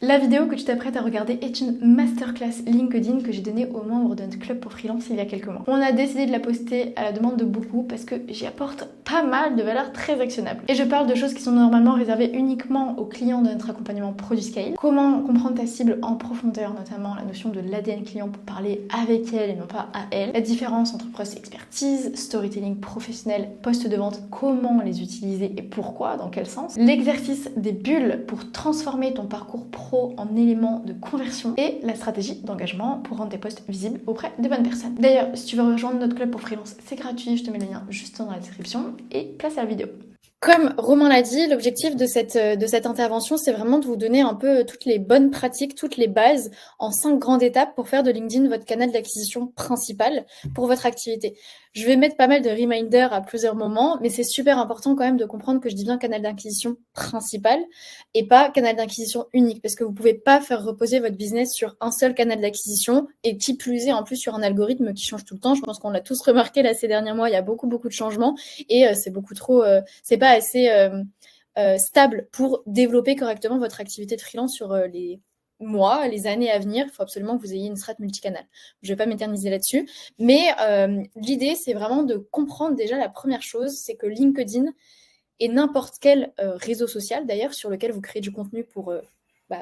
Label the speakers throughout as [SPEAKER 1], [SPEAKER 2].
[SPEAKER 1] La vidéo que tu t'apprêtes à regarder est une masterclass LinkedIn que j'ai donnée aux membres de notre club pour freelance il y a quelques mois. On a décidé de la poster à la demande de beaucoup parce que j'y apporte pas mal de valeurs très actionnables. Et je parle de choses qui sont normalement réservées uniquement aux clients de notre accompagnement Produit Scale. Comment comprendre ta cible en profondeur, notamment la notion de l'ADN client pour parler avec elle et non pas à elle. La différence entre post-expertise, storytelling professionnel, poste de vente, comment les utiliser et pourquoi, dans quel sens. L'exercice des bulles pour transformer ton parcours pro en éléments de conversion et la stratégie d'engagement pour rendre tes posts visibles auprès des bonnes personnes. D'ailleurs, si tu veux rejoindre notre club pour freelance, c'est gratuit, je te mets le lien juste dans la description et place à la vidéo. Comme Romain l'a dit, l'objectif de cette intervention, c'est vraiment de vous donner un peu toutes les bonnes pratiques, toutes les bases en 5 grandes étapes pour faire de LinkedIn votre canal d'acquisition principal pour votre activité. Je vais mettre pas mal de reminders à plusieurs moments, mais c'est super important quand même de comprendre que je dis bien canal d'acquisition principal et pas canal d'acquisition unique, parce que vous pouvez pas faire reposer votre business sur un seul canal d'acquisition et qui plus est en plus sur un algorithme qui change tout le temps. Je pense qu'on l'a tous remarqué là ces derniers mois, il y a beaucoup de changements et c'est beaucoup trop, c'est pas assez stable pour développer correctement votre activité de freelance sur les mois, les années à venir. Il faut absolument que vous ayez une strat multicanal. Je ne vais pas m'éterniser là-dessus, mais l'idée, c'est vraiment de comprendre déjà la première chose, c'est que LinkedIn et n'importe quel réseau social d'ailleurs sur lequel vous créez du contenu pour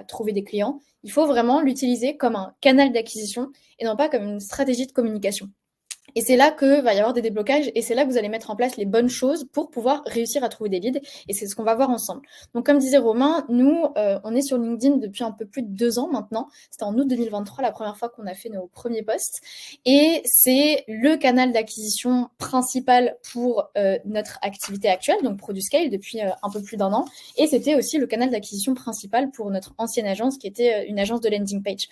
[SPEAKER 1] trouver des clients, il faut vraiment l'utiliser comme un canal d'acquisition et non pas comme une stratégie de communication. Et c'est là que va y avoir des déblocages et c'est là que vous allez mettre en place les bonnes choses pour pouvoir réussir à trouver des leads. Et c'est ce qu'on va voir ensemble. Donc, comme disait Romain, nous, on est sur LinkedIn depuis un peu plus de 2 ans maintenant. C'était en août 2023 la première fois qu'on a fait nos premiers posts. Et c'est le canal d'acquisition principal pour notre activité actuelle, donc Produit Scale, depuis un peu plus d'un an. Et c'était aussi le canal d'acquisition principal pour notre ancienne agence qui était une agence de landing page.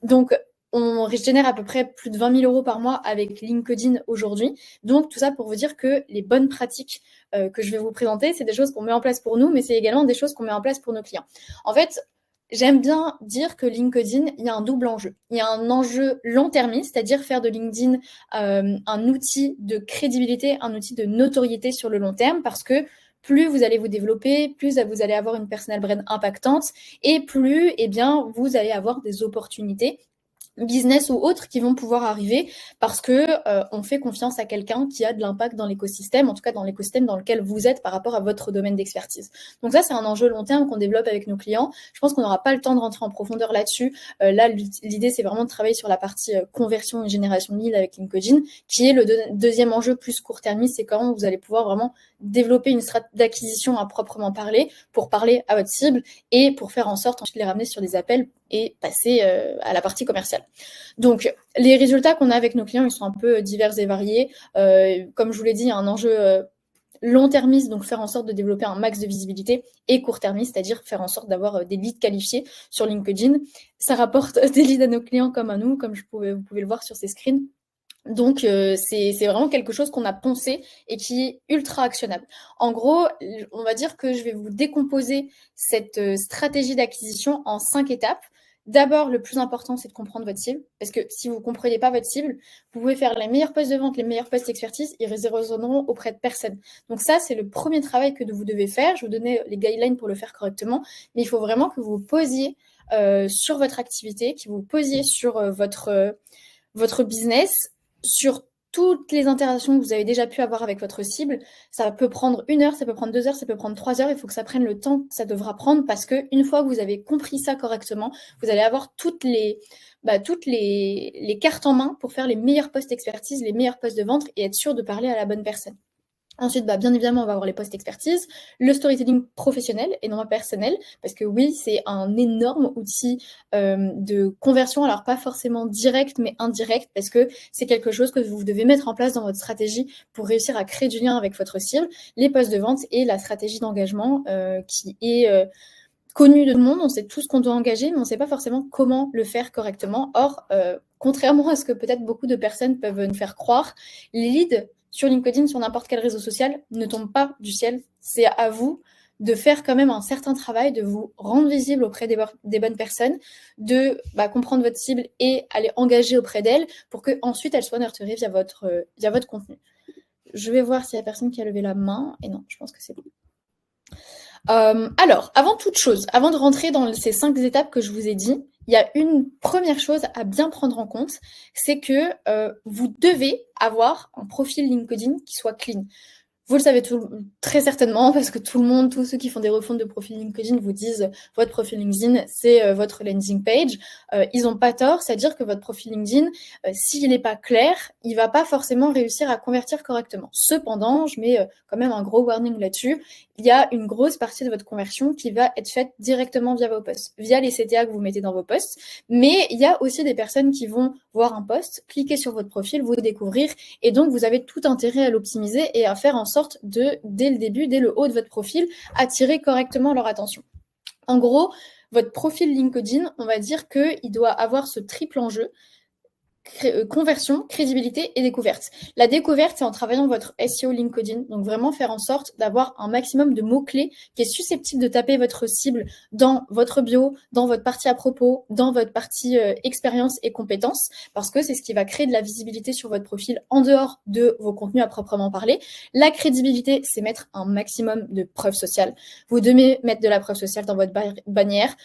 [SPEAKER 1] Donc, on génère à peu près plus de 20 000 € par mois avec LinkedIn aujourd'hui. Donc, tout ça pour vous dire que les bonnes pratiques que je vais vous présenter, c'est des choses qu'on met en place pour nous, mais c'est également des choses qu'on met en place pour nos clients. En fait, j'aime bien dire que LinkedIn, il y a un double enjeu. Il y a un enjeu long-termiste, c'est-à-dire faire de LinkedIn un outil de crédibilité, un outil de notoriété sur le long terme, parce que plus vous allez vous développer, plus vous allez avoir une personal brand impactante, et plus, eh bien, vous allez avoir des opportunités business ou autres qui vont pouvoir arriver parce que on fait confiance à quelqu'un qui a de l'impact dans l'écosystème, en tout cas dans l'écosystème dans lequel vous êtes par rapport à votre domaine d'expertise. Donc ça, c'est un enjeu long terme qu'on développe avec nos clients. Je pense qu'on n'aura pas le temps de rentrer en profondeur là-dessus. Là, l'idée, c'est vraiment de travailler sur la partie conversion et génération de leads avec LinkedIn, qui est le deuxième enjeu plus court-termiste, c'est comment vous allez pouvoir vraiment développer une stratégie d'acquisition à proprement parler pour parler à votre cible et pour faire en sorte ensuite de les ramener sur des appels et passer à la partie commerciale. Donc, les résultats qu'on a avec nos clients, ils sont un peu divers et variés. Comme je vous l'ai dit, il y a un enjeu long-termiste, donc faire en sorte de développer un max de visibilité, et court-termiste, c'est-à-dire faire en sorte d'avoir des leads qualifiés sur LinkedIn. Ça rapporte des leads à nos clients comme à nous, comme vous pouvez le voir sur ces screens. Donc, c'est vraiment quelque chose qu'on a poncé et qui est ultra actionnable. En gros, on va dire que je vais vous décomposer cette stratégie d'acquisition en 5 étapes. D'abord, le plus important, c'est de comprendre votre cible, parce que si vous ne comprenez pas votre cible, vous pouvez faire les meilleurs postes de vente, les meilleurs postes d'expertise, ils résonneront auprès de personne. Donc ça, c'est le premier travail que vous devez faire. Je vais vous donner les guidelines pour le faire correctement, mais il faut vraiment que vous vous posiez sur votre activité, que vous vous posiez sur votre business, sur toutes les interactions que vous avez déjà pu avoir avec votre cible. Ça peut prendre 1 heure, ça peut prendre 2 heures, ça peut prendre 3 heures. Il faut que ça prenne le temps que ça devra prendre parce qu'une fois que vous avez compris ça correctement, vous allez avoir toutes les cartes en main pour faire les meilleurs postes d'expertise, les meilleurs postes de vente et être sûr de parler à la bonne personne. Ensuite, bien évidemment, on va avoir les postes expertise, le storytelling professionnel et non pas personnel, parce que oui, c'est un énorme outil de conversion, alors pas forcément direct, mais indirect, parce que c'est quelque chose que vous devez mettre en place dans votre stratégie pour réussir à créer du lien avec votre cible, les postes de vente et la stratégie d'engagement qui est connue de tout le monde. On sait tout ce qu'on doit engager, mais on ne sait pas forcément comment le faire correctement. Or, contrairement à ce que peut-être beaucoup de personnes peuvent nous faire croire, les leads sur LinkedIn, sur n'importe quel réseau social, ne tombent pas du ciel. C'est à vous de faire quand même un certain travail, de vous rendre visible auprès des bonnes personnes, de comprendre votre cible et aller engager auprès d'elles pour qu'ensuite elles soient nurturées via votre contenu. Je vais voir s'il y a personne qui a levé la main. Et non, je pense que c'est bon. Alors, avant toute chose, avant de rentrer dans ces 5 étapes que je vous ai dit, il y a une première chose à bien prendre en compte, c'est que vous devez avoir un profil LinkedIn qui soit clean. Vous le savez très certainement parce que tout le monde, tous ceux qui font des refontes de profil LinkedIn vous disent votre profil LinkedIn, c'est votre landing page. Ils n'ont pas tort, c'est-à-dire que votre profil LinkedIn, s'il n'est pas clair, il ne va pas forcément réussir à convertir correctement. Cependant, je mets quand même un gros warning là-dessus. Il y a une grosse partie de votre conversion qui va être faite directement via vos posts, via les CTA que vous mettez dans vos posts. Mais il y a aussi des personnes qui vont voir un post, cliquer sur votre profil, vous découvrir, et donc vous avez tout intérêt à l'optimiser et à faire en sorte de, dès le début, dès le haut de votre profil, attirer correctement leur attention. En gros, votre profil LinkedIn, on va dire qu'il doit avoir ce triple enjeu: conversion, crédibilité et découverte. La découverte, c'est en travaillant votre SEO LinkedIn, donc vraiment faire en sorte d'avoir un maximum de mots-clés qui est susceptible de taper votre cible dans votre bio, dans votre partie à propos, dans votre partie expérience et compétences, parce que c'est ce qui va créer de la visibilité sur votre profil en dehors de vos contenus à proprement parler. La crédibilité, c'est mettre un maximum de preuves sociales. Vous devez mettre de la preuve sociale dans votre bannière.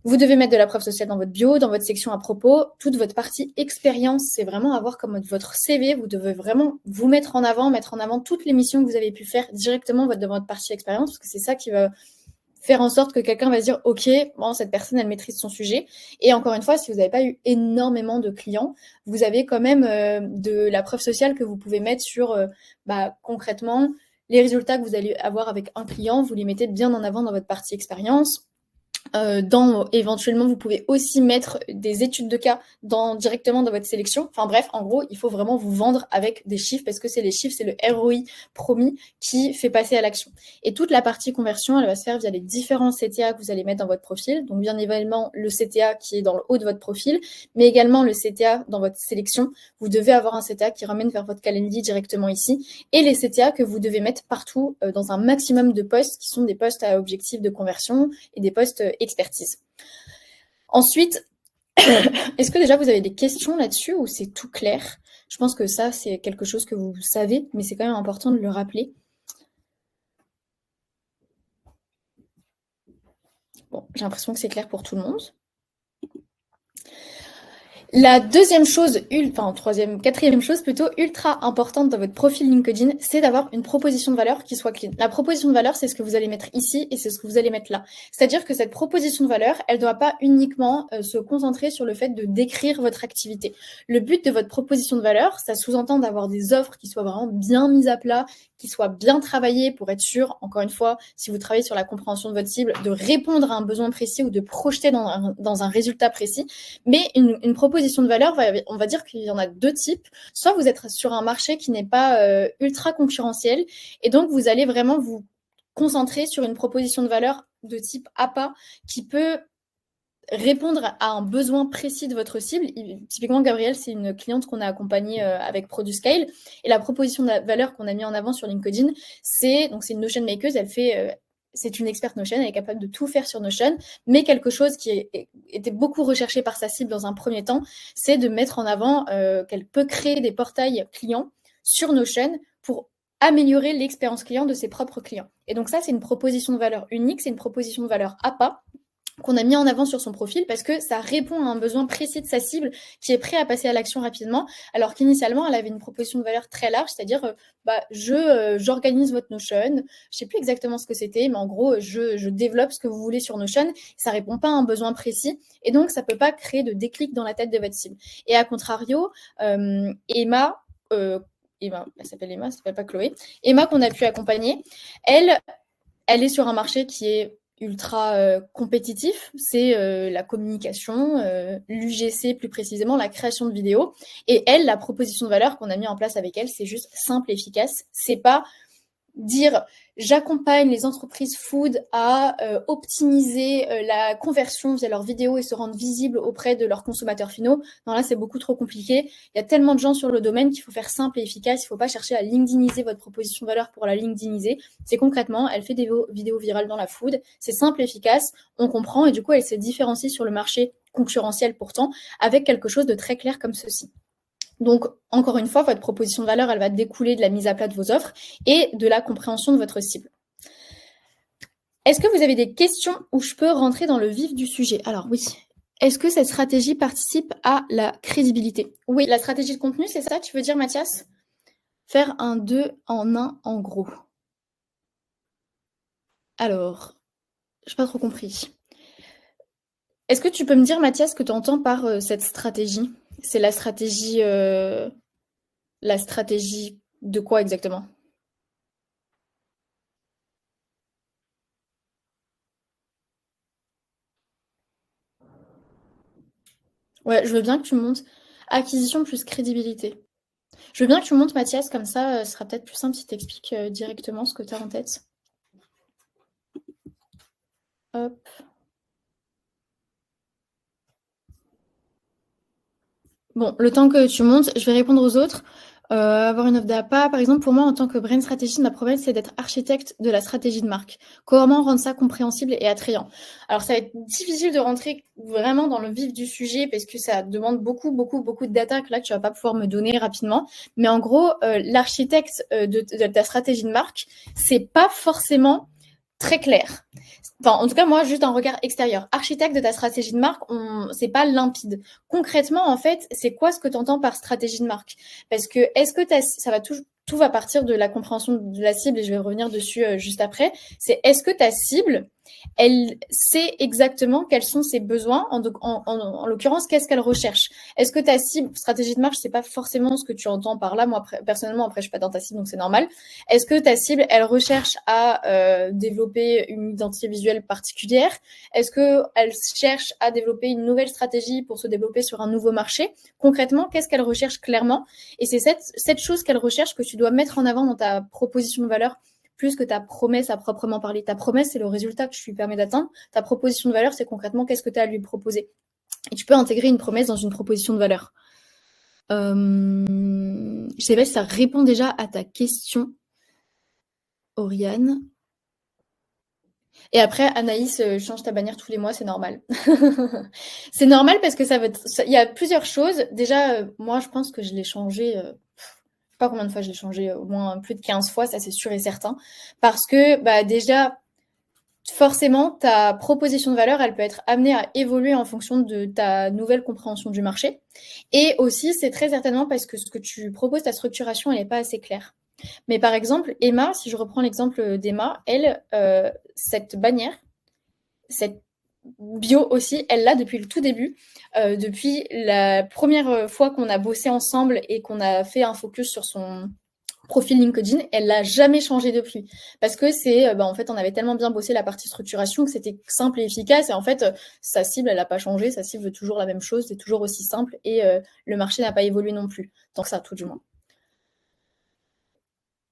[SPEAKER 1] Vous devez mettre de la preuve sociale dans votre bio, dans votre section à propos. Toute votre partie expérience, c'est vraiment avoir comme votre CV. Vous devez vraiment vous mettre en avant toutes les missions que vous avez pu faire directement dans votre partie expérience, parce que c'est ça qui va faire en sorte que quelqu'un va se dire « Ok, bon, cette personne, elle maîtrise son sujet ». Et encore une fois, si vous n'avez pas eu énormément de clients, vous avez quand même de la preuve sociale que vous pouvez mettre sur concrètement les résultats que vous allez avoir avec un client. Vous les mettez bien en avant dans votre partie expérience. Éventuellement, vous pouvez aussi mettre des études de cas directement dans votre sélection. Enfin bref, en gros, il faut vraiment vous vendre avec des chiffres, parce que c'est les chiffres, c'est le ROI promis qui fait passer à l'action. Et toute la partie conversion, elle va se faire via les différents CTA que vous allez mettre dans votre profil. Donc bien évidemment, le CTA qui est dans le haut de votre profil, mais également le CTA dans votre sélection. Vous devez avoir un CTA qui ramène vers votre calendrier directement ici. Et les CTA que vous devez mettre partout dans un maximum de posts qui sont des posts à objectif de conversion et des posts expertise. Ensuite, est-ce que déjà vous avez des questions là-dessus ou c'est tout clair? Je pense que ça, c'est quelque chose que vous savez, mais c'est quand même important de le rappeler. Bon, j'ai l'impression que c'est clair pour tout le monde. La deuxième chose, quatrième chose plutôt, ultra importante dans votre profil LinkedIn, c'est d'avoir une proposition de valeur qui soit clean. La proposition de valeur, c'est ce que vous allez mettre ici et c'est ce que vous allez mettre là. C'est-à-dire que cette proposition de valeur, elle ne doit pas uniquement se concentrer sur le fait de décrire votre activité. Le but de votre proposition de valeur, ça sous-entend d'avoir des offres qui soient vraiment bien mises à plat, qui soient bien travaillées pour être sûr, encore une fois, si vous travaillez sur la compréhension de votre cible, de répondre à un besoin précis ou de projeter dans un résultat précis. Mais une proposition de valeur, on va dire qu'il y en a 2 types. Soit vous êtes sur un marché qui n'est pas ultra concurrentiel, et donc vous allez vraiment vous concentrer sur une proposition de valeur de type APA qui peut répondre à un besoin précis de votre cible. Typiquement, Gabrielle, c'est une cliente qu'on a accompagnée avec ProduScale, et la proposition de valeur qu'on a mis en avant sur LinkedIn, c'est une Notion makeuse. C'est une experte Notion, elle est capable de tout faire sur Notion, mais quelque chose qui était beaucoup recherché par sa cible dans un premier temps, c'est de mettre en avant qu'elle peut créer des portails clients sur Notion pour améliorer l'expérience client de ses propres clients. Et donc ça, c'est une proposition de valeur unique, c'est une proposition de valeur APA qu'on a mis en avant sur son profil parce que ça répond à un besoin précis de sa cible qui est prêt à passer à l'action rapidement, alors qu'initialement, elle avait une proposition de valeur très large, c'est-à-dire j'organise votre Notion, je ne sais plus exactement ce que c'était, mais en gros, je développe ce que vous voulez sur Notion, ça ne répond pas à un besoin précis, et donc ça ne peut pas créer de déclic dans la tête de votre cible. Et à contrario, Emma, elle s'appelle Emma, ça s'appelle pas Chloé, Emma qu'on a pu accompagner, elle est sur un marché qui est ultra compétitif, c'est la communication, l'UGC plus précisément, la création de vidéos. Et elle, la proposition de valeur qu'on a mis en place avec elle, c'est juste simple et efficace. C'est pas dire j'accompagne les entreprises food à optimiser la conversion via leurs vidéos et se rendre visibles auprès de leurs consommateurs finaux. Non, là, c'est beaucoup trop compliqué. Il y a tellement de gens sur le domaine qu'il faut faire simple et efficace. Il ne faut pas chercher à LinkedIniser votre proposition de valeur pour la LinkedIniser. C'est concrètement, elle fait des vidéos virales dans la food. C'est simple et efficace, on comprend, et du coup, elle se différencie sur le marché concurrentiel pourtant avec quelque chose de très clair comme ceci. Donc, encore une fois, votre proposition de valeur, elle va découler de la mise à plat de vos offres et de la compréhension de votre cible. Est-ce que vous avez des questions où je peux rentrer dans le vif du sujet? Alors oui. Est-ce que cette stratégie participe à la crédibilité? Oui, la stratégie de contenu, c'est ça, tu veux dire, Mathias? Faire un 2 en 1 en gros. Alors, j'ai pas trop compris. Est-ce que tu peux me dire, Mathias, ce que tu entends par cette stratégie? C'est la stratégie de quoi exactement? Ouais, je veux bien que tu me montes acquisition plus crédibilité. Je veux bien que tu me montes, Mathias, comme ça, ce sera peut-être plus simple si tu expliques directement ce que tu as en tête. Hop. Bon, le temps que tu montes, je vais répondre aux autres. Avoir une offre d'appât, par exemple, pour moi, en tant que brain strategist, ma promesse, c'est d'être architecte de la stratégie de marque. Comment rendre ça compréhensible et attrayant? Alors, ça va être difficile de rentrer vraiment dans le vif du sujet parce que ça demande beaucoup, beaucoup, beaucoup de data que là, tu vas pas pouvoir me donner rapidement. Mais en gros, l'architecte de ta stratégie de marque, c'est pas forcément très clair. Enfin, en tout cas, moi, juste un regard extérieur. Architecte de ta stratégie de marque, c'est pas limpide. Concrètement, en fait, c'est quoi ce que tu entends par stratégie de marque? Parce que est-ce que ça va tout va partir de la compréhension de la cible et je vais revenir dessus juste après. C'est est-ce que ta cible, elle sait exactement quels sont ses besoins, en l'occurrence, qu'est-ce qu'elle recherche? Est-ce que ta cible, stratégie de marque, c'est pas forcément ce que tu entends par là. Moi, personnellement, après, je suis pas dans ta cible, donc c'est normal. Est-ce que ta cible, elle recherche à développer une identité visuelle particulière? Est-ce qu'elle cherche à développer une nouvelle stratégie pour se développer sur un nouveau marché? Concrètement, qu'est-ce qu'elle recherche clairement? Et c'est cette chose qu'elle recherche que tu dois mettre en avant dans ta proposition de valeur plus que ta promesse à proprement parler. Ta promesse, c'est le résultat que tu lui permets d'atteindre. Ta proposition de valeur, c'est concrètement qu'est-ce que tu as à lui proposer. Et tu peux intégrer une promesse dans une proposition de valeur. Je sais pas si ça répond déjà à ta question, Oriane. Et après, Anaïs, change ta bannière tous les mois, c'est normal. C'est normal parce que il y a plusieurs choses. Déjà, moi, je pense que je l'ai changé, je sais pas combien de fois je l'ai changé, au moins plus de 15 fois, ça c'est sûr et certain. Parce que, bah, déjà, forcément, ta proposition de valeur, elle peut être amenée à évoluer en fonction de ta nouvelle compréhension du marché. Et aussi, c'est très certainement parce que ce que tu proposes, ta structuration, elle n'est pas assez claire. Mais par exemple, Emma, si je reprends l'exemple d'Emma, elle, cette bannière, cette bio aussi, elle l'a depuis le tout début, depuis la première fois qu'on a bossé ensemble et qu'on a fait un focus sur son profil LinkedIn, elle l'a jamais changé depuis. Parce que c'est, en fait, on avait tellement bien bossé la partie structuration que c'était simple et efficace. Et en fait, sa cible, elle n'a pas changé. Sa cible veut toujours la même chose, c'est toujours aussi simple. Et le marché n'a pas évolué non plus. Tant que ça, tout du moins.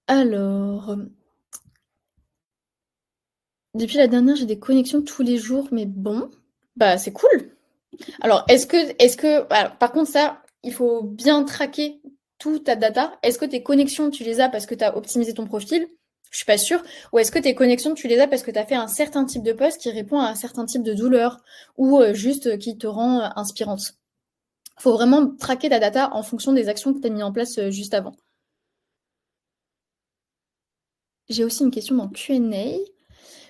[SPEAKER 1] Alors, depuis la dernière, j'ai des connexions tous les jours, mais bon, bah c'est cool. Alors, alors, par contre, ça, il faut bien traquer toute ta data. Est-ce que tes connexions, tu les as parce que tu as optimisé ton profil? Je suis pas sûre. Ou est-ce que tes connexions, tu les as parce que tu as fait un certain type de poste qui répond à un certain type de douleur ou juste qui te rend inspirante? Il faut vraiment traquer ta data en fonction des actions que tu as mis en place juste avant. J'ai aussi une question dans Q&A.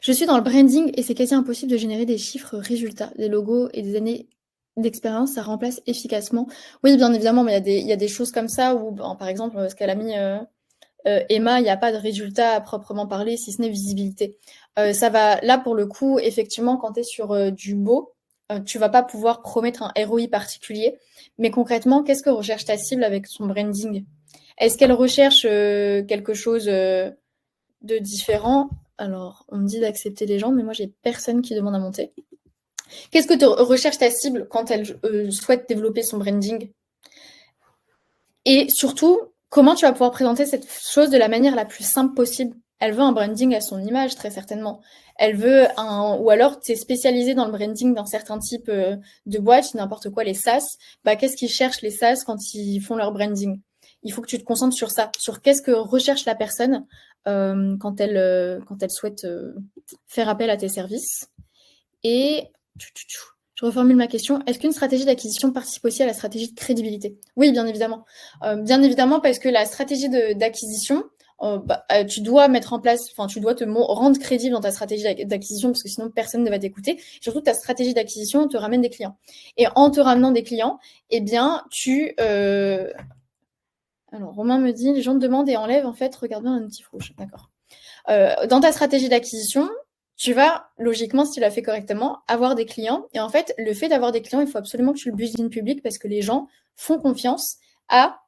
[SPEAKER 1] Je suis dans le branding et c'est quasi impossible de générer des chiffres résultats, des logos et des années d'expérience, ça remplace efficacement. Oui, bien évidemment, mais il y a des choses comme ça où, par exemple, ce qu'elle a mis Emma, il n'y a pas de résultat à proprement parler, si ce n'est visibilité. Ça va, là, pour le coup, effectivement, quand tu es sur du beau, tu vas pas pouvoir promettre un ROI particulier. Mais concrètement, qu'est-ce que recherche ta cible avec son branding? Est-ce qu'elle recherche quelque chose de différent? Alors, on me dit d'accepter les gens, mais moi, j'ai personne qui demande à monter. Qu'est-ce que recherche ta cible quand elle souhaite développer son branding? Et surtout, comment tu vas pouvoir présenter cette chose de la manière la plus simple possible? Elle veut un branding à son image, très certainement. Elle veut ou alors tu es spécialisé dans le branding d'un certain type de boîte, n'importe quoi, les SaaS. Bah, qu'est-ce qu'ils cherchent les SaaS quand ils font leur branding? Il faut que tu te concentres sur ça, sur qu'est-ce que recherche la personne quand elle souhaite faire appel à tes services. Et je reformule ma question. Est-ce qu'une stratégie d'acquisition participe aussi à la stratégie de crédibilité? Oui, bien évidemment. Bien évidemment, parce que la stratégie d'acquisition, tu dois mettre en place, enfin, tu dois te rendre crédible dans ta stratégie d'acquisition parce que sinon personne ne va t'écouter. Surtout, ta stratégie d'acquisition te ramène des clients. Et en te ramenant des clients, eh bien, alors, Romain me dit, les gens te demandent et enlèvent, en fait, regarde bien un notif rouge. D'accord. Dans ta stratégie d'acquisition, tu vas, logiquement, si tu l'as fait correctement, avoir des clients. Et en fait, le fait d'avoir des clients, il faut absolument que tu le buses in public parce que les gens font confiance à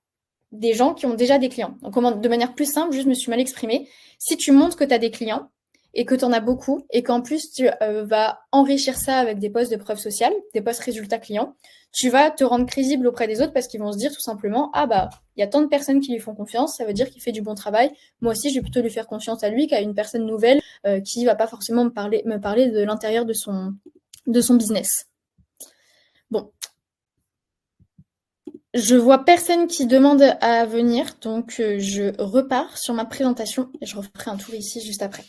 [SPEAKER 1] des gens qui ont déjà des clients. Donc, de manière plus simple, juste je me suis mal exprimée. Si tu montres que tu as des clients et que tu en as beaucoup et qu'en plus tu vas enrichir ça avec des posts de preuve sociale, des posts résultats clients, tu vas te rendre crédible auprès des autres parce qu'ils vont se dire tout simplement, ah bah, il y a tant de personnes qui lui font confiance, ça veut dire qu'il fait du bon travail. Moi aussi, je vais plutôt lui faire confiance à lui qu'à une personne nouvelle qui va pas forcément me parler de l'intérieur de son business. Bon. Je vois personne qui demande à venir, donc je repars sur ma présentation et je referai un tour ici juste après.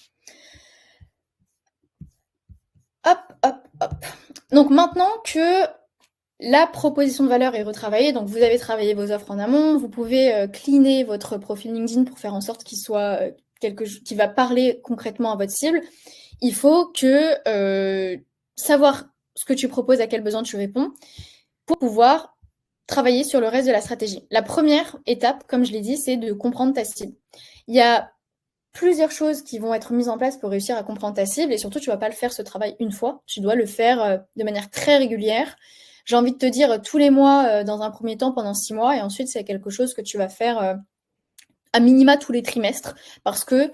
[SPEAKER 1] Hop, hop, hop. Donc maintenant que la proposition de valeur est retravaillée, donc vous avez travaillé vos offres en amont, vous pouvez cleaner votre profil LinkedIn pour faire en sorte qu'il soit quelque chose qui va parler concrètement à votre cible. Il faut que savoir ce que tu proposes, à quel besoin tu réponds, pour pouvoir travailler sur le reste de la stratégie. La première étape, comme je l'ai dit, c'est de comprendre ta cible. Il y a plusieurs choses qui vont être mises en place pour réussir à comprendre ta cible et surtout, tu ne vas pas le faire ce travail une fois, tu dois le faire de manière très régulière. J'ai envie de te dire tous les mois dans un premier temps pendant 6 mois et ensuite, c'est quelque chose que tu vas faire à minima tous les trimestres parce que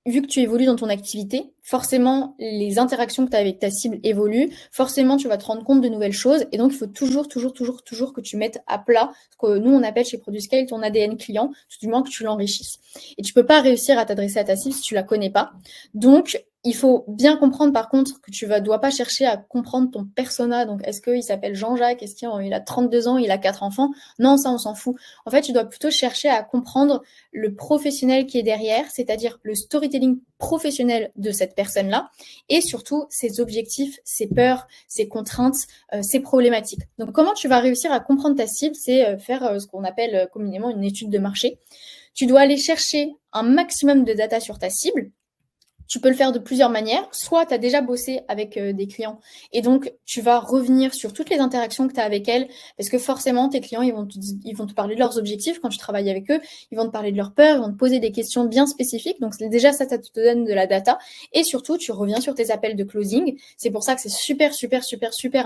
[SPEAKER 1] vu que tu évolues dans ton activité, forcément, les interactions que tu as avec ta cible évoluent. Forcément, tu vas te rendre compte de nouvelles choses. Et donc, il faut toujours que tu mettes à plat ce que nous, on appelle chez ProduScale ton ADN client, tout du moins que tu l'enrichisses. Et tu ne peux pas réussir à t'adresser à ta cible si tu ne la connais pas. Donc, il faut bien comprendre par contre que tu ne dois pas chercher à comprendre ton persona. Donc, est-ce qu'il s'appelle Jean-Jacques? Est-ce qu'il a 32 ans? Il a 4 enfants? Non, ça, on s'en fout. En fait, tu dois plutôt chercher à comprendre le professionnel qui est derrière, c'est-à-dire le storytelling professionnel de cette personne-là et surtout ses objectifs, ses peurs, ses contraintes, ses problématiques. Donc, comment tu vas réussir à comprendre ta cible? C'est faire ce qu'on appelle communément une étude de marché. Tu dois aller chercher un maximum de data sur ta cible. Tu peux le faire de plusieurs manières. Soit tu as déjà bossé avec des clients et donc tu vas revenir sur toutes les interactions que tu as avec elles parce que forcément tes clients ils vont te parler de leurs objectifs quand tu travailles avec eux, ils vont te parler de leurs peurs, ils vont te poser des questions bien spécifiques. Donc déjà ça te donne de la data et surtout tu reviens sur tes appels de closing. C'est pour ça que c'est super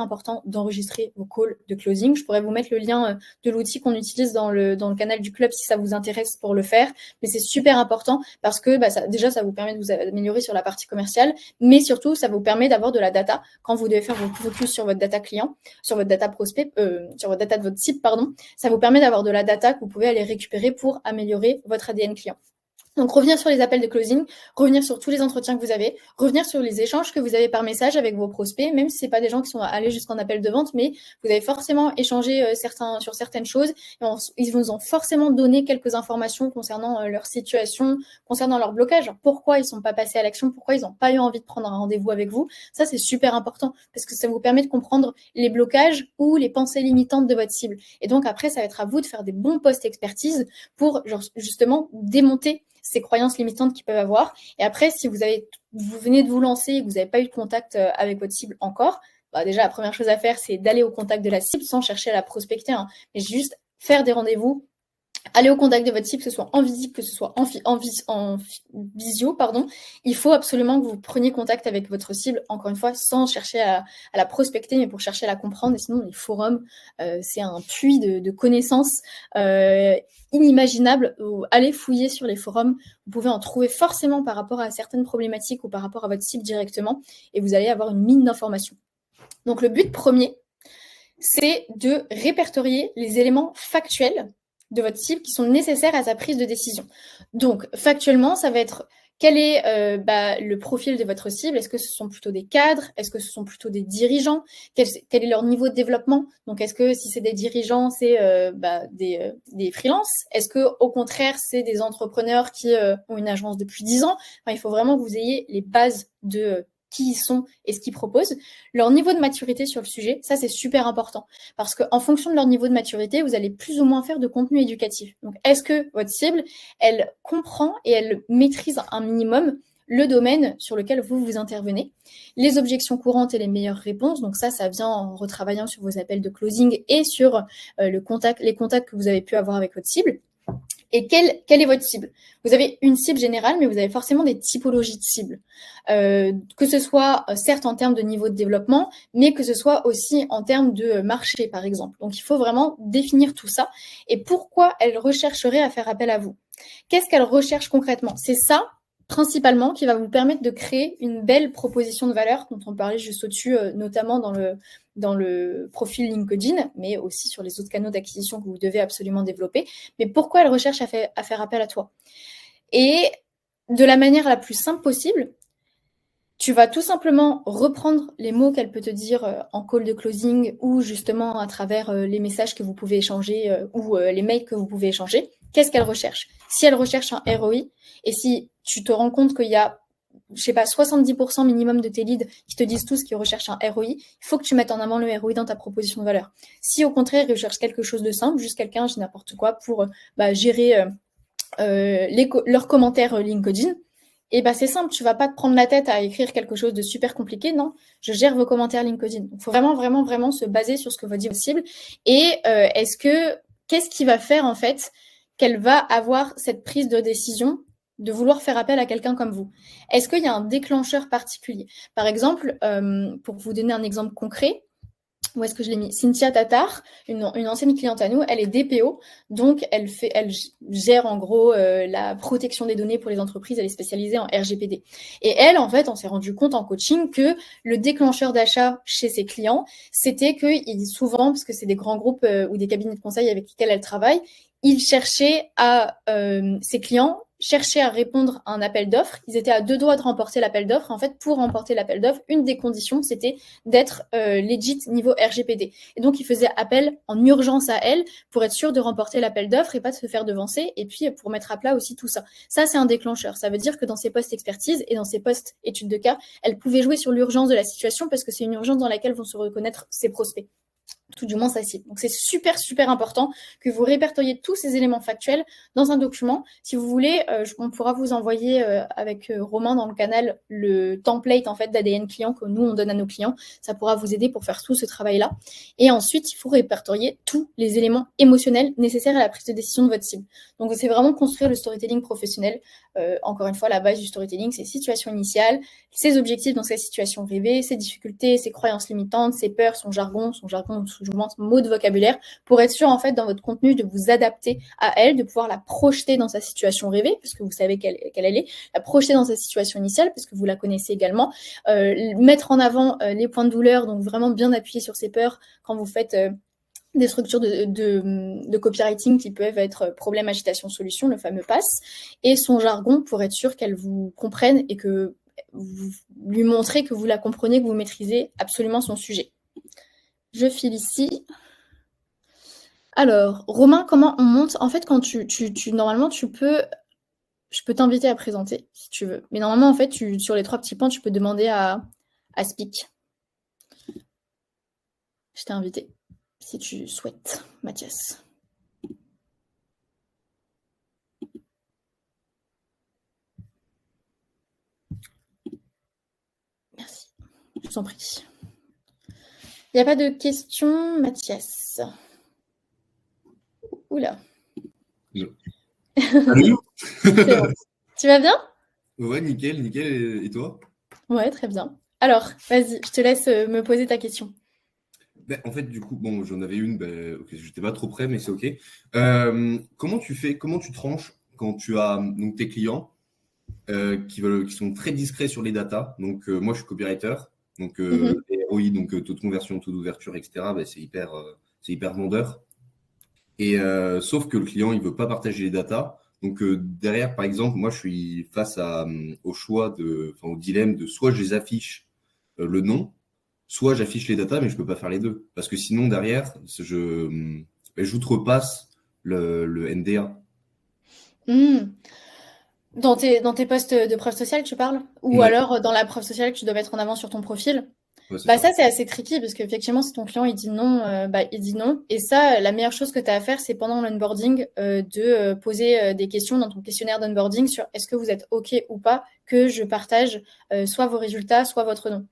[SPEAKER 1] important d'enregistrer vos calls de closing. Je pourrais vous mettre le lien de l'outil qu'on utilise dans le canal du club si ça vous intéresse pour le faire. Mais c'est super important parce que ça vous permet de vous améliorer sur la partie commerciale, mais surtout, ça vous permet d'avoir de la data quand vous devez faire vos focus sur votre data client, sur votre data prospect, sur votre data de votre site, pardon. Ça vous permet d'avoir de la data que vous pouvez aller récupérer pour améliorer votre ADN client. Donc, revenir sur les appels de closing, revenir sur tous les entretiens que vous avez, revenir sur les échanges que vous avez par message avec vos prospects, même si ce n'est pas des gens qui sont allés jusqu'en appel de vente, mais vous avez forcément échangé sur certaines choses. Et ils vous ont forcément donné quelques informations concernant leur situation, concernant leur blocage. Alors, pourquoi ils ne sont pas passés à l'action, pourquoi ils n'ont pas eu envie de prendre un rendez-vous avec vous. Ça, c'est super important parce que ça vous permet de comprendre les blocages ou les pensées limitantes de votre cible. Et donc, après, ça va être à vous de faire des bons posts expertise pour justement démonter ces croyances limitantes qu'ils peuvent avoir. Et après, si vous venez de vous lancer et que vous n'avez pas eu de contact avec votre cible encore, déjà, la première chose à faire, c'est d'aller au contact de la cible sans chercher à la prospecter, mais juste faire des rendez-vous, aller au contact de votre cible, que ce soit en visite, que ce soit en visio, pardon. Il faut absolument que vous preniez contact avec votre cible, encore une fois, sans chercher à la prospecter, mais pour chercher à la comprendre. Et sinon, les forums, c'est un puits de connaissances inimaginable. Allez fouiller sur les forums. Vous pouvez en trouver forcément par rapport à certaines problématiques ou par rapport à votre cible directement. Et vous allez avoir une mine d'informations. Donc, le but premier, c'est de répertorier les éléments factuels de votre cible qui sont nécessaires à sa prise de décision. Donc, factuellement, ça va être quel est le profil de votre cible? Est-ce que ce sont plutôt des cadres? Est-ce que ce sont plutôt des dirigeants? Quel est leur niveau de développement? Donc, est-ce que si c'est des dirigeants, c'est des freelances? Est-ce que au contraire, c'est des entrepreneurs qui ont une agence depuis 10 ans? Il faut vraiment que vous ayez les bases de qui ils sont et ce qu'ils proposent, leur niveau de maturité sur le sujet, ça c'est super important. Parce qu'en fonction de leur niveau de maturité, vous allez plus ou moins faire de contenu éducatif. Donc est-ce que votre cible, elle comprend et elle maîtrise un minimum le domaine sur lequel vous intervenez, les objections courantes et les meilleures réponses. Donc ça vient en retravaillant sur vos appels de closing et sur les contacts que vous avez pu avoir avec votre cible. Et quelle est votre cible? Vous avez une cible générale, mais vous avez forcément des typologies de cibles. Que ce soit certes en termes de niveau de développement, mais que ce soit aussi en termes de marché, par exemple. Donc, il faut vraiment définir tout ça. Et pourquoi elle rechercherait à faire appel à vous? Qu'est-ce qu'elle recherche concrètement? C'est ça, principalement, qui va vous permettre de créer une belle proposition de valeur, dont on parlait juste au-dessus, notamment dans le profil LinkedIn, mais aussi sur les autres canaux d'acquisition que vous devez absolument développer. Mais pourquoi elle recherche à faire appel à toi? Et de la manière la plus simple possible, tu vas tout simplement reprendre les mots qu'elle peut te dire en call de closing ou justement à travers les messages que vous pouvez échanger ou les mails que vous pouvez échanger. Qu'est-ce qu'elle recherche? Si elle recherche un ROI et si tu te rends compte qu'il y a 70% minimum de tes leads qui te disent tous qu'ils recherchent un ROI, il faut que tu mettes en avant le ROI dans ta proposition de valeur. Si au contraire, ils recherchent quelque chose de simple, juste quelqu'un, je dis n'importe quoi, pour gérer leurs commentaires LinkedIn, et c'est simple, tu vas pas te prendre la tête à écrire quelque chose de super compliqué, non, je gère vos commentaires LinkedIn. Il faut vraiment, vraiment, vraiment se baser sur ce que va dire votre cible. Et qu'est-ce qui va faire en fait qu'elle va avoir cette prise de décision de vouloir faire appel à quelqu'un comme vous? Est-ce qu'il y a un déclencheur particulier? Par exemple, pour vous donner un exemple concret, où est-ce que je l'ai mis? Cynthia Tatar, une ancienne cliente à nous, elle est DPO, donc elle gère en gros la protection des données pour les entreprises, elle est spécialisée en RGPD. Et elle, en fait, on s'est rendu compte en coaching que le déclencheur d'achat chez ses clients, c'était que souvent, parce que c'est des grands groupes ou des cabinets de conseil avec lesquels elle travaille, ils cherchaient ses clients cherchaient à répondre à un appel d'offres. Ils étaient à 2 doigts de remporter l'appel d'offres. En fait, pour remporter l'appel d'offres, une des conditions, c'était d'être legit niveau RGPD. Et donc, ils faisaient appel en urgence à elle pour être sûr de remporter l'appel d'offres et pas de se faire devancer. Et puis, pour mettre à plat aussi tout ça. Ça, c'est un déclencheur. Ça veut dire que dans ses postes expertise et dans ses postes études de cas, elle pouvait jouer sur l'urgence de la situation parce que c'est une urgence dans laquelle vont se reconnaître ses prospects. Tout du moins sa cible. Donc c'est super super important que vous répertoriez tous ces éléments factuels dans un document. Si vous voulez, on pourra vous envoyer avec Romain dans le canal le template en fait d'ADN client que nous on donne à nos clients. Ça pourra vous aider pour faire tout ce travail-là. Et ensuite, il faut répertorier tous les éléments émotionnels nécessaires à la prise de décision de votre cible. Donc c'est vraiment construire le storytelling professionnel. Encore une fois, la base du storytelling, c'est situation initiale, ses objectifs dans sa situation rêvée, ses difficultés, ses croyances limitantes, ses peurs, son jargon, du moins son mot de vocabulaire, pour être sûr en fait dans votre contenu de vous adapter à elle, de pouvoir la projeter dans sa situation rêvée, parce que vous savez quelle elle est, la projeter dans sa situation initiale, parce que vous la connaissez également, mettre en avant les points de douleur, donc vraiment bien appuyer sur ses peurs quand vous faites des structures de copywriting qui peuvent être problème, agitation, solution, le fameux PASS, et son jargon pour être sûr qu'elle vous comprenne et que vous lui montrez que vous la comprenez, que vous maîtrisez absolument son sujet. Je file ici. Alors, Romain, comment on monte? En fait, quand normalement, je peux t'inviter à présenter si tu veux. Mais normalement, en fait, sur les 3 petits points, tu peux demander à Speak. Je t'ai invité, si tu souhaites, Mathias. Merci. Je vous en prie. Il n'y a pas de questions, Mathias? Oula.
[SPEAKER 2] Salut.
[SPEAKER 1] Bon. Tu vas bien?
[SPEAKER 2] Ouais, nickel, nickel. Et toi?
[SPEAKER 1] Ouais, très bien. Alors, vas-y, je te laisse me poser ta question.
[SPEAKER 2] En fait, du coup, bon, j'en avais une, okay, je n'étais pas trop prêt, mais c'est OK. Comment tu tranches quand tu as donc, tes clients qui sont très discrets sur les datas? Donc, moi, je suis copywriter. Donc, les ROI, donc taux de conversion, taux d'ouverture, etc., c'est hyper vendeur. Et sauf que le client, il veut pas partager les datas. Donc, derrière, par exemple, moi, je suis face au choix au dilemme de soit je les affiche le nom, soit j'affiche les datas, mais je peux pas faire les deux. Parce que sinon, derrière, j'outrepasse le NDA.
[SPEAKER 1] Dans tes posts de preuve sociale, tu parles? Ou
[SPEAKER 2] Ouais,
[SPEAKER 1] alors dans la preuve sociale que tu dois mettre en avant sur ton profil?
[SPEAKER 2] ouais, c'est
[SPEAKER 1] Bah
[SPEAKER 2] ça.
[SPEAKER 1] ça, c'est assez tricky parce qu'effectivement, si ton client il dit non, bah il dit non. Et ça, la meilleure chose que tu as à faire, c'est pendant l'onboarding de poser des questions dans ton questionnaire d'onboarding sur est-ce que vous êtes OK ou pas que je partage soit vos résultats, soit votre nom.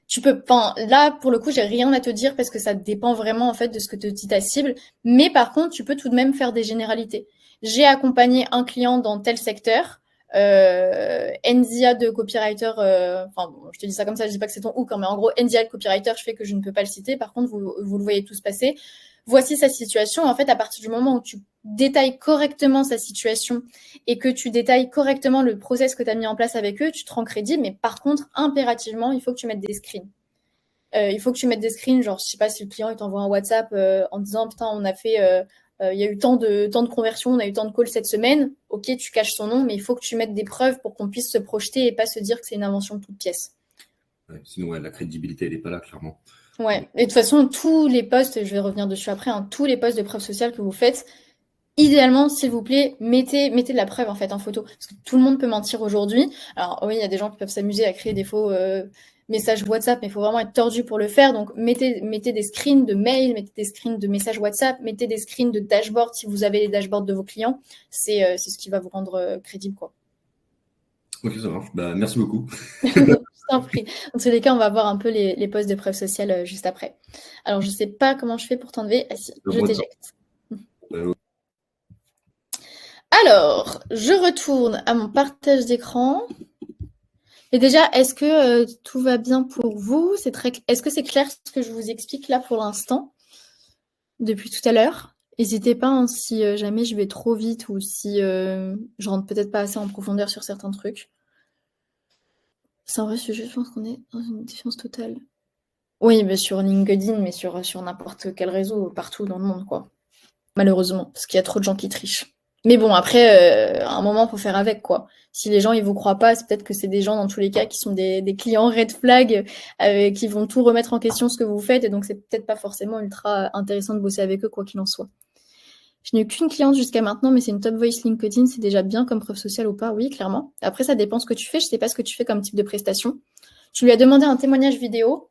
[SPEAKER 1] Tu peux, enfin, là, pour le coup, j'ai rien à te dire parce que ça dépend vraiment en fait de ce que te dit ta cible. Mais par contre, tu peux tout de même faire des généralités. J'ai accompagné un client dans tel secteur. NDA de copywriter, enfin, bon, je te dis ça comme ça, je dis pas que c'est ton hook, hein, mais en gros, NDA de copywriter, je fais que je ne peux pas le citer. Par contre, vous le voyez tous passer. Voici sa situation. En fait, à partir du moment où tu détailles correctement sa situation et que tu détailles correctement le process que tu as mis en place avec eux, tu te rends crédible. Mais par contre, impérativement, il faut que tu mettes des screens. Il faut que tu mettes des screens, genre, je sais pas si le client il t'envoie un WhatsApp en disant putain, on a fait, il y a eu tant de conversions, on a eu tant de calls cette semaine. Ok, tu caches son nom, mais il faut que tu mettes des preuves pour qu'on puisse se projeter et pas se dire que c'est une invention de toute pièce.
[SPEAKER 2] Ouais, sinon, ouais, la crédibilité, elle n'est pas là, clairement.
[SPEAKER 1] Ouais. Et de toute façon, tous les posts, je vais revenir dessus après, hein, tous les posts de preuve sociale que vous faites, idéalement, s'il vous plaît, mettez de la preuve en fait en photo. Parce que tout le monde peut mentir aujourd'hui. Alors oui, il y a des gens qui peuvent s'amuser à créer des faux messages WhatsApp, mais il faut vraiment être tordu pour le faire. Donc mettez des screens de mails, mettez des screens de messages WhatsApp, mettez des screens de dashboard si vous avez les dashboards de vos clients. C'est ce qui va vous rendre crédible, quoi.
[SPEAKER 2] Ok, ça marche. Bah, merci beaucoup.
[SPEAKER 1] Je t'en prie. Dans tous les cas, on va voir un peu les posts de preuve sociale juste après. Alors, je sais pas comment je fais pour t'enlever. Ah si, je
[SPEAKER 2] Moi,
[SPEAKER 1] t'éjecte. Alors, je retourne à mon partage d'écran. Et déjà, est-ce que tout va bien pour vous? Est-ce que c'est clair ce que je vous explique là pour l'instant, depuis tout à l'heure? N'hésitez pas hein, si jamais je vais trop vite ou si je rentre peut-être pas assez en profondeur sur certains trucs. C'est un vrai sujet, je pense qu'on est dans une défiance totale. Oui, mais sur LinkedIn, mais sur n'importe quel réseau, partout dans le monde, quoi. Malheureusement, parce qu'il y a trop de gens qui trichent. Mais bon, après, à un moment, faut faire avec, quoi. Si les gens, ils vous croient pas, c'est peut-être que c'est des gens, dans tous les cas, qui sont des clients red flag, qui vont tout remettre en question ce que vous faites, et donc c'est peut-être pas forcément ultra intéressant de bosser avec eux, quoi qu'il en soit. Je n'ai eu qu'une cliente jusqu'à maintenant, mais c'est une top voice LinkedIn, c'est déjà bien comme preuve sociale ou pas, oui, clairement. Après, ça dépend ce que tu fais, je sais pas ce que tu fais comme type de prestation. Tu lui as demandé un témoignage vidéo.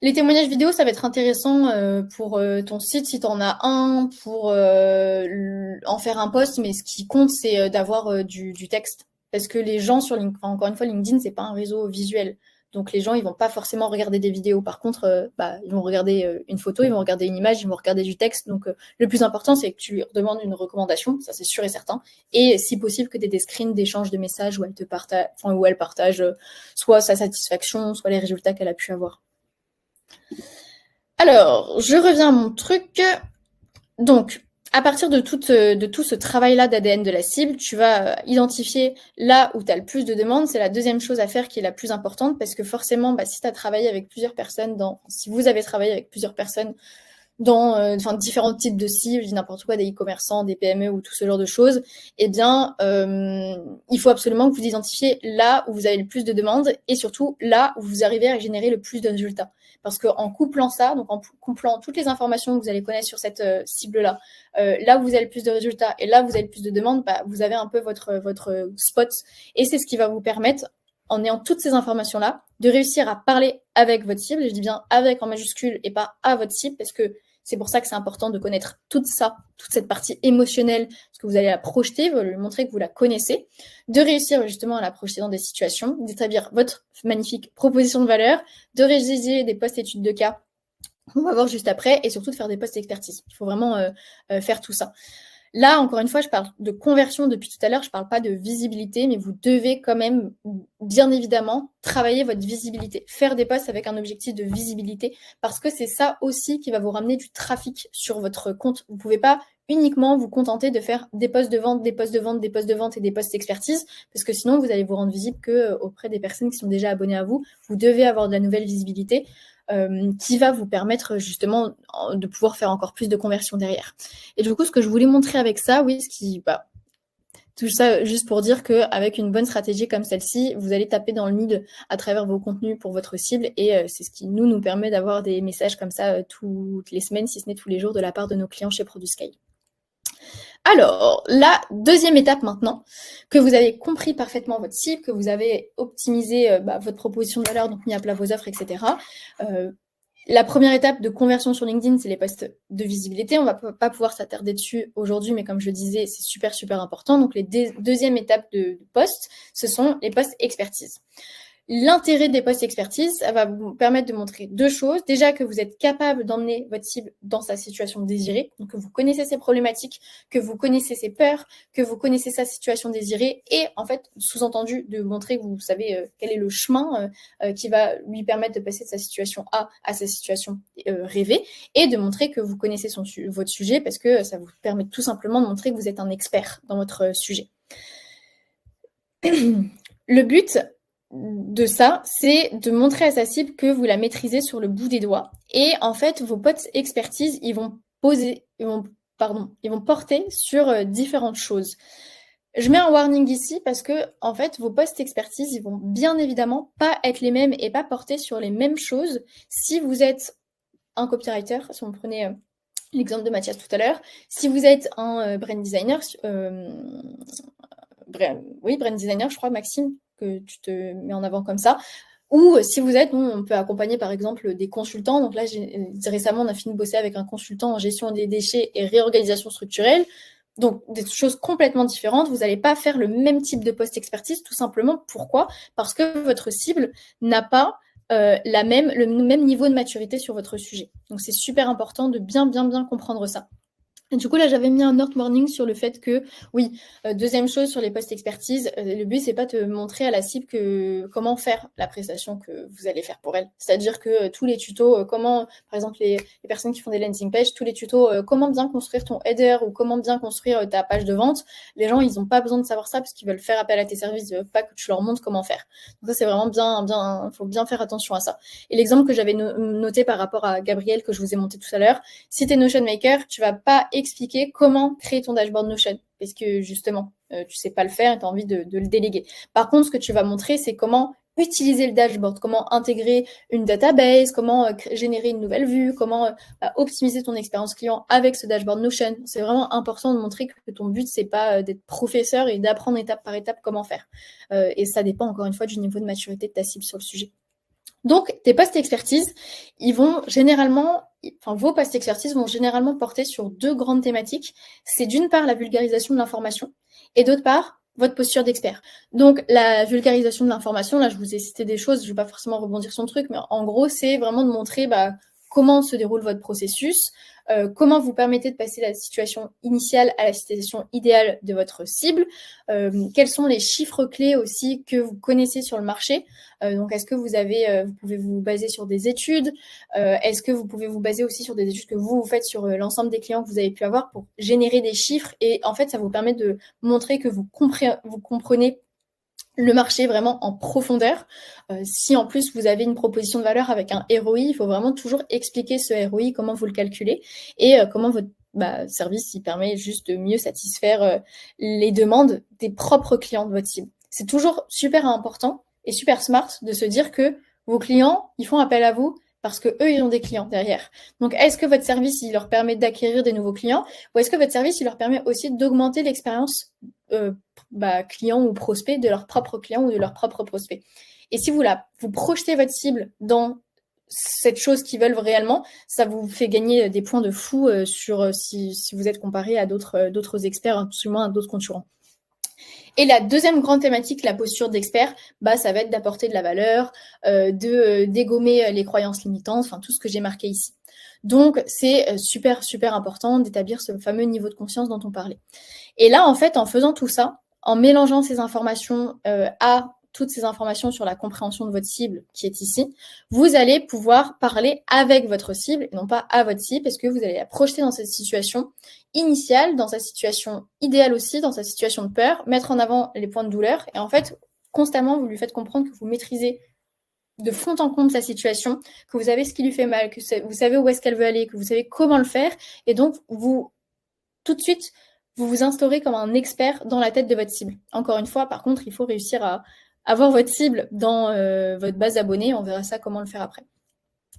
[SPEAKER 1] Les témoignages vidéo, ça va être intéressant pour ton site si tu en as un, pour en faire un post, mais ce qui compte, c'est d'avoir du texte. Parce que les gens sur LinkedIn, encore une fois, LinkedIn, c'est pas un réseau visuel. Donc les gens, ils vont pas forcément regarder des vidéos. Par contre, ils vont regarder une photo, ils vont regarder une image, ils vont regarder du texte. Donc le plus important, c'est que tu lui demandes une recommandation, ça c'est sûr et certain. Et si possible, que tu aies des screens d'échange de messages où elle te partage, enfin, où elle partage soit sa satisfaction, soit les résultats qu'elle a pu avoir. Alors, je reviens à mon truc. Donc, à partir de tout ce travail-là d'ADN de la cible, tu vas identifier là où tu as le plus de demandes. C'est la deuxième chose à faire qui est la plus importante parce que forcément, si tu as travaillé avec plusieurs personnes, si vous avez travaillé avec plusieurs personnes dans différents types de cibles, n'importe quoi, des e-commerçants, des PME ou tout ce genre de choses, eh bien, il faut absolument que vous identifiez là où vous avez le plus de demandes et surtout là où vous arrivez à générer le plus de résultats. Parce qu'en couplant ça, donc en couplant toutes les informations que vous allez connaître sur cette cible-là, là où vous avez le plus de résultats et là où vous avez le plus de demandes, vous avez un peu votre spot et c'est ce qui va vous permettre en ayant toutes ces informations-là, de réussir à parler avec votre cible. Je dis bien avec en majuscule et pas à votre cible, parce que c'est pour ça que c'est important de connaître tout ça, toute cette partie émotionnelle, parce que vous allez la projeter, vous allez lui montrer que vous la connaissez, de réussir justement à la projeter dans des situations, d'établir votre magnifique proposition de valeur, de rédiger des post-études de cas, on va voir juste après, et surtout de faire des posts expertise. Il faut vraiment faire tout ça. Là, encore une fois, je parle de conversion depuis tout à l'heure, je ne parle pas de visibilité, mais vous devez quand même, bien évidemment, travailler votre visibilité. Faire des posts avec un objectif de visibilité, parce que c'est ça aussi qui va vous ramener du trafic sur votre compte. Vous ne pouvez pas uniquement vous contenter de faire des posts de vente, des posts de vente, des posts de vente et des posts d'expertise, parce que sinon, vous allez vous rendre visible qu'auprès des personnes qui sont déjà abonnées à vous. Vous devez avoir de la nouvelle visibilité. Qui va vous permettre justement de pouvoir faire encore plus de conversion derrière. Et du coup, ce que je voulais montrer avec ça, oui, tout ça juste pour dire qu'avec une bonne stratégie comme celle-ci, vous allez taper dans le mille à travers vos contenus pour votre cible et c'est ce qui nous permet d'avoir des messages comme ça toutes les semaines, si ce n'est tous les jours, de la part de nos clients chez ProduSky. Alors, la deuxième étape maintenant, que vous avez compris parfaitement votre cible, que vous avez optimisé votre proposition de valeur, donc mis à plat vos offres, etc. La première étape de conversion sur LinkedIn, c'est les posts de visibilité. On va pas pouvoir s'attarder dessus aujourd'hui, mais comme je le disais, c'est super, super important. Donc, les deuxième étape de posts, ce sont les posts expertise. L'intérêt des posts expertise, ça va vous permettre de montrer deux choses. Déjà, que vous êtes capable d'emmener votre cible dans sa situation désirée, donc que vous connaissez ses problématiques, que vous connaissez ses peurs, que vous connaissez sa situation désirée, et en fait, sous-entendu, de montrer que vous savez quel est le chemin qui va lui permettre de passer de sa situation A à sa situation rêvée, et de montrer que vous connaissez votre sujet, parce que ça vous permet tout simplement de montrer que vous êtes un expert dans votre sujet. Le but de ça, c'est de montrer à sa cible que vous la maîtrisez sur le bout des doigts. Et en fait, vos posts expertise, ils vont porter sur différentes choses. Je mets un warning ici parce que, en fait, vos posts expertise, ils vont bien évidemment pas être les mêmes et pas porter sur les mêmes choses si vous êtes un copywriter, si on prenait l'exemple de Mathias tout à l'heure, si vous êtes un brand designer, brand designer, je crois, Maxime, que tu te mets en avant comme ça. Ou si vous êtes, on peut accompagner par exemple des consultants. Donc là, récemment, on a fini de bosser avec un consultant en gestion des déchets et réorganisation structurelle. Donc des choses complètement différentes. Vous n'allez pas faire le même type de post expertise, tout simplement. Pourquoi ? Parce que votre cible n'a pas le même niveau de maturité sur votre sujet. Donc c'est super important de bien comprendre ça. Et du coup, là, j'avais mis un note warning sur le fait que, oui, deuxième chose sur les posts expertise, le but, c'est pas de montrer à la cible comment faire la prestation que vous allez faire pour elle. C'est-à-dire que tous les tutos, comment, par exemple, les personnes qui font des landing pages, tous les tutos, comment bien construire ton header ou comment bien construire ta page de vente, les gens, ils n'ont pas besoin de savoir ça parce qu'ils veulent faire appel à tes services, ils veulent pas que tu leur montres comment faire. Donc ça, c'est vraiment faut bien faire attention à ça. Et l'exemple que j'avais noté par rapport à Gabriel, que je vous ai monté tout à l'heure, si tu es Notion Maker, tu vas pas expliquer comment créer ton dashboard Notion parce que justement, tu sais pas le faire et tu as envie de le déléguer. Par contre, ce que tu vas montrer, c'est comment utiliser le dashboard, comment intégrer une database, comment générer une nouvelle vue, comment optimiser ton expérience client avec ce dashboard Notion. C'est vraiment important de montrer que ton but, c'est pas d'être professeur et d'apprendre étape par étape comment faire. Et ça dépend encore une fois du niveau de maturité de ta cible sur le sujet. Donc, tes posts expertise, vos posts expertise vont généralement porter sur deux grandes thématiques. C'est d'une part la vulgarisation de l'information et d'autre part, votre posture d'expert. Donc, la vulgarisation de l'information, là, je vous ai cité des choses, je ne vais pas forcément rebondir sur le truc, mais en gros, c'est vraiment de montrer comment se déroule votre processus, comment vous permettez de passer de la situation initiale à la situation idéale de votre cible, quels sont les chiffres clés aussi que vous connaissez sur le marché. Donc, est-ce que vous pouvez vous baser sur des études, est-ce que vous pouvez vous baser aussi sur des études que vous faites sur l'ensemble des clients que vous avez pu avoir pour générer des chiffres, et en fait, ça vous permet de montrer que vous comprenez le marché vraiment en profondeur. Si en plus vous avez une proposition de valeur avec un ROI, il faut vraiment toujours expliquer ce ROI, comment vous le calculez et comment votre service il permet juste de mieux satisfaire les demandes des propres clients de votre cible. C'est toujours super important et super smart de se dire que vos clients, ils font appel à vous parce que eux, ils ont des clients derrière. Donc, est-ce que votre service, il leur permet d'acquérir des nouveaux clients, ou est-ce que votre service, il leur permet aussi d'augmenter l'expérience client ou prospect de leurs propres clients ou de leurs propres prospects? Et si vous projetez votre cible dans cette chose qu'ils veulent réellement, ça vous fait gagner des points de fou si vous êtes comparé à d'autres experts, absolument à d'autres concurrents. Et la deuxième grande thématique, la posture d'expert, ça va être d'apporter de la valeur, de dégommer les croyances limitantes, enfin tout ce que j'ai marqué ici. Donc, c'est super, super important d'établir ce fameux niveau de conscience dont on parlait. Et là, en fait, en faisant tout ça, en mélangeant ces informations à toutes ces informations sur la compréhension de votre cible qui est ici, vous allez pouvoir parler avec votre cible et non pas à votre cible, parce que vous allez la projeter dans cette situation initiale, dans sa situation idéale aussi, dans sa situation de peur, mettre en avant les points de douleur, et en fait, constamment, vous lui faites comprendre que vous maîtrisez de fond en comble sa situation, que vous savez ce qui lui fait mal, que vous savez où est-ce qu'elle veut aller, que vous savez comment le faire, et donc tout de suite, vous vous instaurez comme un expert dans la tête de votre cible. Encore une fois, par contre, il faut réussir à avoir votre cible dans votre base d'abonnés. On verra ça comment le faire après.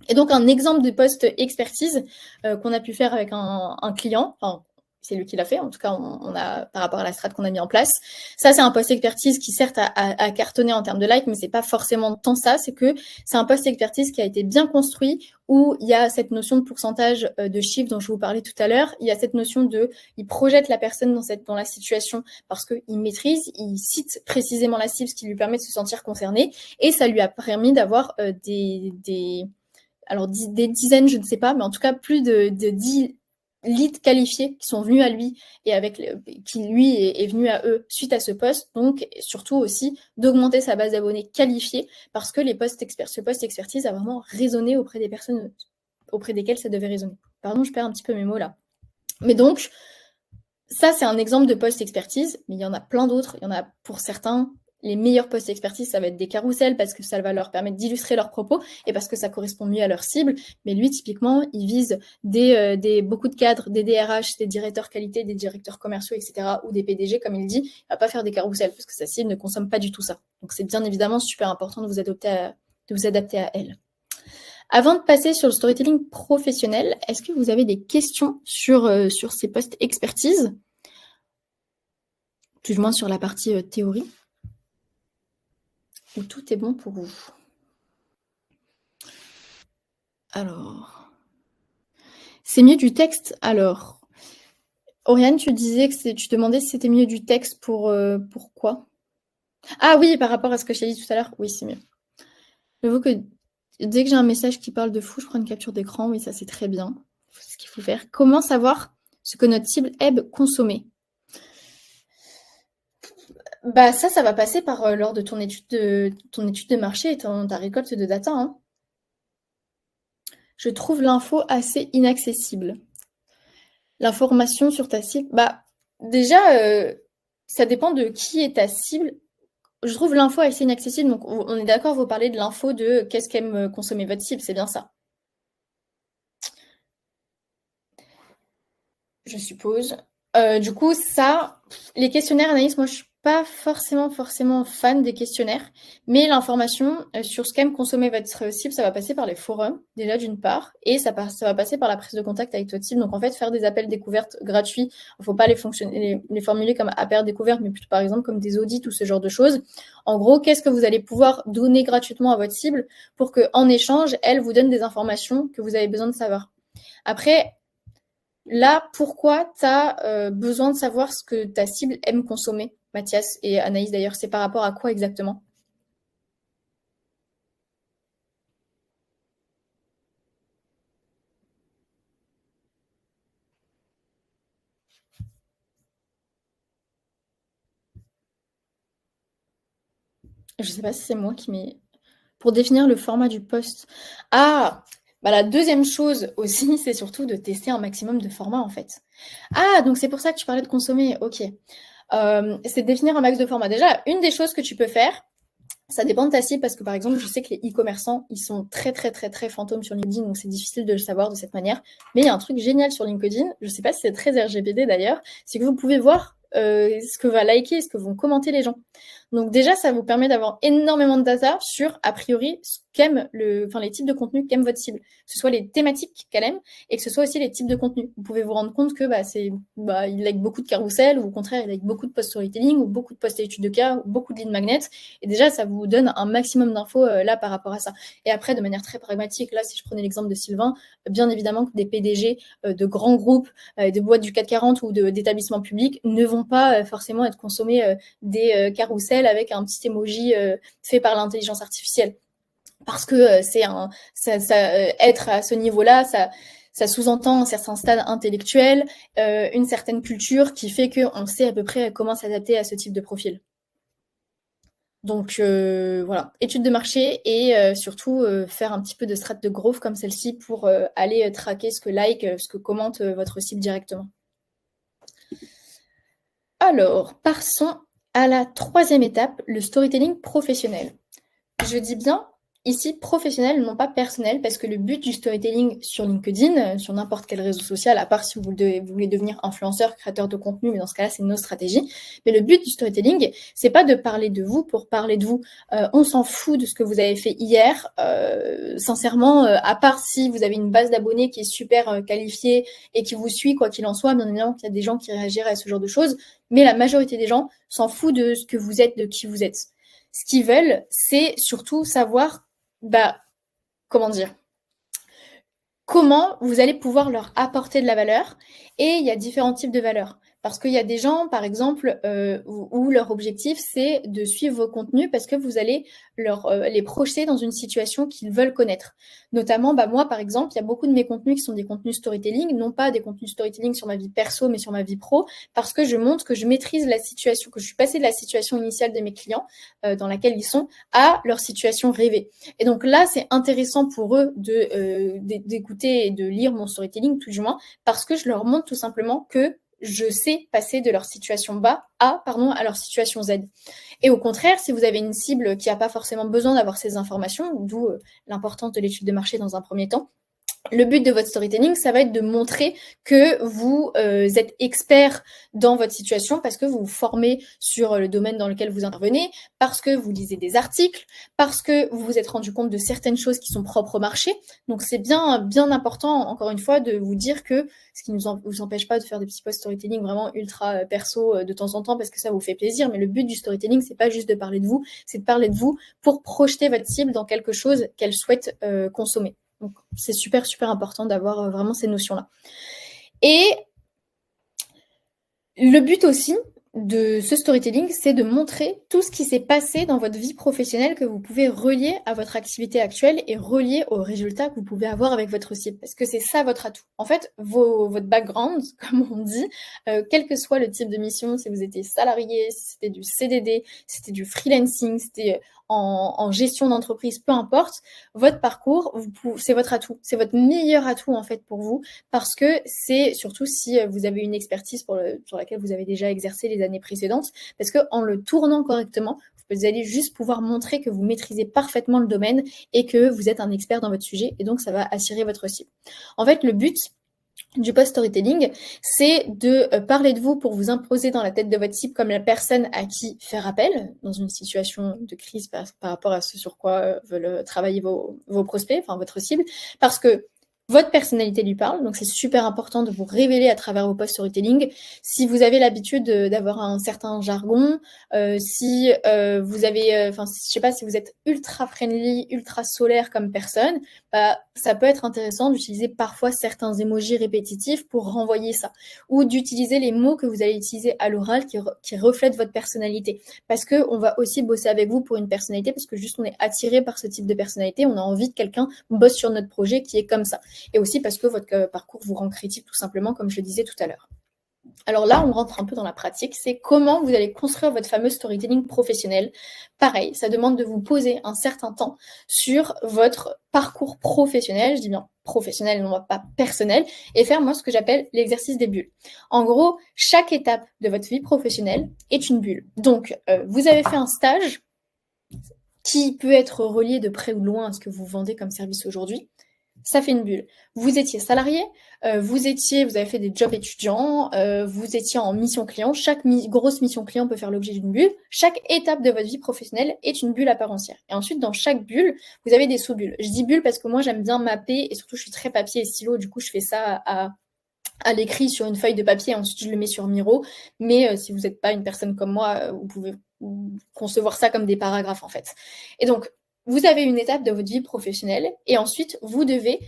[SPEAKER 1] Et donc, un exemple de post expertise qu'on a pu faire avec un client, enfin, c'est lui qui l'a fait. En tout cas, on a, par rapport à la strat qu'on a mis en place. Ça, c'est un post expertise qui, certes, a cartonné en termes de likes, mais c'est pas forcément tant ça. C'est que c'est un post expertise qui a été bien construit, où il y a cette notion de pourcentage de chiffres dont je vous parlais tout à l'heure. Il y a cette notion il projette la personne dans la situation parce qu'il maîtrise, il cite précisément la cible, ce qui lui permet de se sentir concerné. Et ça lui a permis d'avoir des dizaines, je ne sais pas, mais en tout cas plus de 10 leads qualifiés qui sont venus à lui et qui lui est venu à eux suite à ce post. Donc surtout aussi d'augmenter sa base d'abonnés qualifiés parce que ce post expertise a vraiment résonné auprès des personnes auprès desquelles ça devait résonner. Pardon, je perds un petit peu mes mots là. Mais donc, ça c'est un exemple de post expertise, mais il y en a plein d'autres. Il y en a pour certains. Les meilleurs posts expertise, ça va être des carousels parce que ça va leur permettre d'illustrer leurs propos et parce que ça correspond mieux à leur cible. Mais lui, typiquement, il vise beaucoup de cadres, des DRH, des directeurs qualité, des directeurs commerciaux, etc. ou des PDG, comme il dit. Il ne va pas faire des carousels parce que sa cible ne consomme pas du tout ça. Donc, c'est bien évidemment super important de vous adapter à elle. Avant de passer sur le storytelling professionnel, est-ce que vous avez des questions sur ces posts expertise? Plus ou moins sur la partie théorie? Où tout est bon pour vous. Alors, c'est mieux du texte. Alors, Oriane, tu demandais si c'était mieux du texte pour quoi? Ah oui, par rapport à ce que je t'ai dit tout à l'heure, oui, c'est mieux. J'avoue que dès que j'ai un message qui parle de fou, je prends une capture d'écran, oui, ça c'est très bien. C'est ce qu'il faut faire. Comment savoir ce que notre cible aime consommer? Bah ça va passer par lors de ton étude de marché et ta récolte de data. Hein. Je trouve l'info assez inaccessible. L'information sur ta cible, bah déjà, ça dépend de qui est ta cible. Je trouve l'info assez inaccessible, donc on est d'accord, vous parlez de l'info de qu'est-ce qu'aime consommer votre cible, c'est bien ça. Je suppose. Du coup, ça, les questionnaires Anaïs, moi je suis pas forcément fan des questionnaires, mais l'information sur ce qu'aime consommer votre cible, ça va passer par les forums, déjà d'une part, et ça va passer par la prise de contact avec votre cible. Donc en fait, faire des appels découvertes gratuits, il ne faut pas les formuler comme appels découvertes, mais plutôt par exemple comme des audits ou ce genre de choses. En gros, qu'est-ce que vous allez pouvoir donner gratuitement à votre cible pour qu'en échange, elle vous donne des informations que vous avez besoin de savoir. Après, là, pourquoi tu as besoin de savoir ce que ta cible aime consommer, Mathias et Anaïs d'ailleurs, c'est par rapport à quoi exactement? Je ne sais pas si c'est moi qui mets... Pour définir le format du post. Ah, bah la deuxième chose aussi, c'est surtout de tester un maximum de formats en fait. Ah, donc c'est pour ça que tu parlais de consommer, ok. C'est de définir un max de formats. Déjà, une des choses que tu peux faire, ça dépend de ta cible parce que par exemple, je sais que les e-commerçants, ils sont très fantômes sur LinkedIn, donc c'est difficile de le savoir de cette manière. Mais il y a un truc génial sur LinkedIn, je ne sais pas si c'est très RGPD d'ailleurs, c'est que vous pouvez voir ce que va liker, ce que vont commenter les gens. Donc déjà, ça vous permet d'avoir énormément de data sur, a priori, ce qu'aiment les types de contenu qu'aime votre cible. Que ce soit les thématiques qu'elle aime et que ce soit aussi les types de contenu. Vous pouvez vous rendre compte que il like beaucoup de carousel ou au contraire, il like beaucoup de post storytelling ou beaucoup de post études de cas ou beaucoup de lead magnets. Et déjà, ça vous donne un maximum d'infos là par rapport à ça. Et après, de manière très pragmatique, là, si je prenais l'exemple de Sylvain, bien évidemment que des PDG de grands groupes, de boîtes du CAC 40 ou d'établissements publics ne vont pas forcément être consommés des carousels avec un petit emoji fait par l'intelligence artificielle. Parce que être à ce niveau-là, ça sous-entend un certain stade intellectuel, une certaine culture qui fait qu'on sait à peu près comment s'adapter à ce type de profil. Donc voilà, étude de marché et surtout faire un petit peu de strat de growth comme celle-ci pour aller traquer ce que commente votre cible directement. Alors, passons à la troisième étape, le storytelling professionnel. Je dis bien ici professionnel, non pas personnel, parce que le but du storytelling sur LinkedIn, sur n'importe quel réseau social, à part si vous voulez devenir influenceur, créateur de contenu, mais dans ce cas-là, c'est nos stratégies. Mais le but du storytelling, c'est pas de parler de vous pour parler de vous. On s'en fout de ce que vous avez fait hier. Sincèrement, à part si vous avez une base d'abonnés qui est super qualifiée et qui vous suit, quoi qu'il en soit, bien évidemment qu'il y a des gens qui réagiraient à ce genre de choses, mais la majorité des gens s'en fout de ce que vous êtes, de qui vous êtes. Ce qu'ils veulent, c'est surtout savoir, comment dire, comment vous allez pouvoir leur apporter de la valeur. Et il y a différents types de valeurs. Parce qu'il y a des gens, par exemple, où leur objectif, c'est de suivre vos contenus parce que vous allez les projeter dans une situation qu'ils veulent connaître. Notamment, moi, par exemple, il y a beaucoup de mes contenus qui sont des contenus storytelling, non pas des contenus storytelling sur ma vie perso, mais sur ma vie pro, parce que je montre que je maîtrise la situation, que je suis passée de la situation initiale de mes clients, dans laquelle ils sont, à leur situation rêvée. Et donc là, c'est intéressant pour eux d'écouter et de lire mon storytelling, tout du moins, parce que je leur montre tout simplement que je sais passer de leur situation à leur situation Z. Et au contraire, si vous avez une cible qui n'a pas forcément besoin d'avoir ces informations, d'où l'importance de l'étude de marché dans un premier temps, le but de votre storytelling, ça va être de montrer que vous êtes expert dans votre situation parce que vous vous formez sur le domaine dans lequel vous intervenez, parce que vous lisez des articles, parce que vous vous êtes rendu compte de certaines choses qui sont propres au marché. Donc c'est bien important, encore une fois, de vous dire que ce qui ne vous empêche pas de faire des petits posts storytelling vraiment ultra perso de temps en temps parce que ça vous fait plaisir. Mais le but du storytelling, c'est pas juste de parler de vous, c'est de parler de vous pour projeter votre cible dans quelque chose qu'elle souhaite consommer. Donc, c'est super, super important d'avoir vraiment ces notions-là. Et le but aussi de ce storytelling, c'est de montrer tout ce qui s'est passé dans votre vie professionnelle que vous pouvez relier à votre activité actuelle et relier aux résultats que vous pouvez avoir avec votre cible. Parce que c'est ça votre atout. En fait, votre background, comme on dit, quel que soit le type de mission, si vous étiez salarié, si c'était du CDD, si c'était du freelancing, si c'était en gestion d'entreprise, peu importe, votre parcours, c'est votre atout. C'est votre meilleur atout en fait pour vous parce que c'est surtout si vous avez une expertise sur laquelle vous avez déjà exercé les années précédentes, parce qu'en le tournant correctement, vous allez juste pouvoir montrer que vous maîtrisez parfaitement le domaine et que vous êtes un expert dans votre sujet et donc ça va attirer votre cible. En fait, le but du post-storytelling, c'est de parler de vous pour vous imposer dans la tête de votre cible comme la personne à qui faire appel dans une situation de crise par rapport à ce sur quoi veulent travailler vos prospects, enfin votre cible, parce que votre personnalité lui parle, donc c'est super important de vous révéler à travers vos posts storytelling. Si vous avez l'habitude d'avoir un certain jargon, si vous avez, je sais pas, si vous êtes ultra friendly, ultra solaire comme personne, ça peut être intéressant d'utiliser parfois certains emojis répétitifs pour renvoyer ça, ou d'utiliser les mots que vous allez utiliser à l'oral qui reflètent votre personnalité, parce que on va aussi bosser avec vous pour une personnalité, parce que juste on est attiré par ce type de personnalité, on a envie que quelqu'un bosse sur notre projet qui est comme ça. Et aussi parce que votre parcours vous rend crédible tout simplement, comme je le disais tout à l'heure. Alors là, on rentre un peu dans la pratique, c'est comment vous allez construire votre fameux storytelling professionnel. Pareil, ça demande de vous poser un certain temps sur votre parcours professionnel, je dis bien professionnel, non pas personnel, et faire moi ce que j'appelle l'exercice des bulles. En gros, chaque étape de votre vie professionnelle est une bulle. Donc, vous avez fait un stage qui peut être relié de près ou de loin à ce que vous vendez comme service aujourd'hui. Ça fait une bulle. Vous étiez salarié, vous avez fait des jobs étudiants, vous étiez en mission client. Chaque grosse mission client peut faire l'objet d'une bulle. Chaque étape de votre vie professionnelle est une bulle à part entière. Et ensuite, dans chaque bulle, vous avez des sous-bulles. Je dis bulle parce que moi, j'aime bien mapper et surtout, je suis très papier et stylo. Du coup, je fais ça à l'écrit sur une feuille de papier. Ensuite, je le mets sur Miro. Mais si vous n'êtes pas une personne comme moi, vous pouvez concevoir ça comme des paragraphes, en fait. Et donc, vous avez une étape de votre vie professionnelle et ensuite, vous devez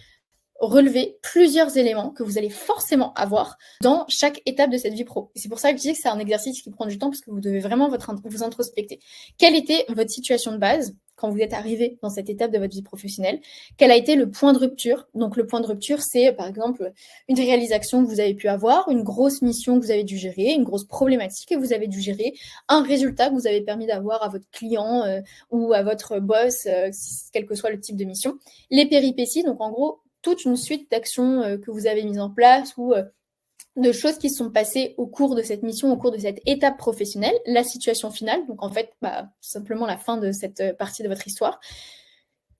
[SPEAKER 1] relever plusieurs éléments que vous allez forcément avoir dans chaque étape de cette vie pro. Et c'est pour ça que je dis que c'est un exercice qui prend du temps parce que vous devez vraiment vous introspecter. Quelle était votre situation de base quand vous êtes arrivé dans cette étape de votre vie professionnelle? Quel a été le point de rupture? Donc le point de rupture, c'est par exemple une réalisation que vous avez pu avoir, une grosse mission que vous avez dû gérer, une grosse problématique que vous avez dû gérer, un résultat que vous avez permis d'avoir à votre client ou à votre boss, quel que soit le type de mission. Les péripéties, donc en gros, toute une suite d'actions que vous avez mises en place ou de choses qui se sont passées au cours de cette mission, au cours de cette étape professionnelle, la situation finale, donc en fait, simplement la fin de cette partie de votre histoire.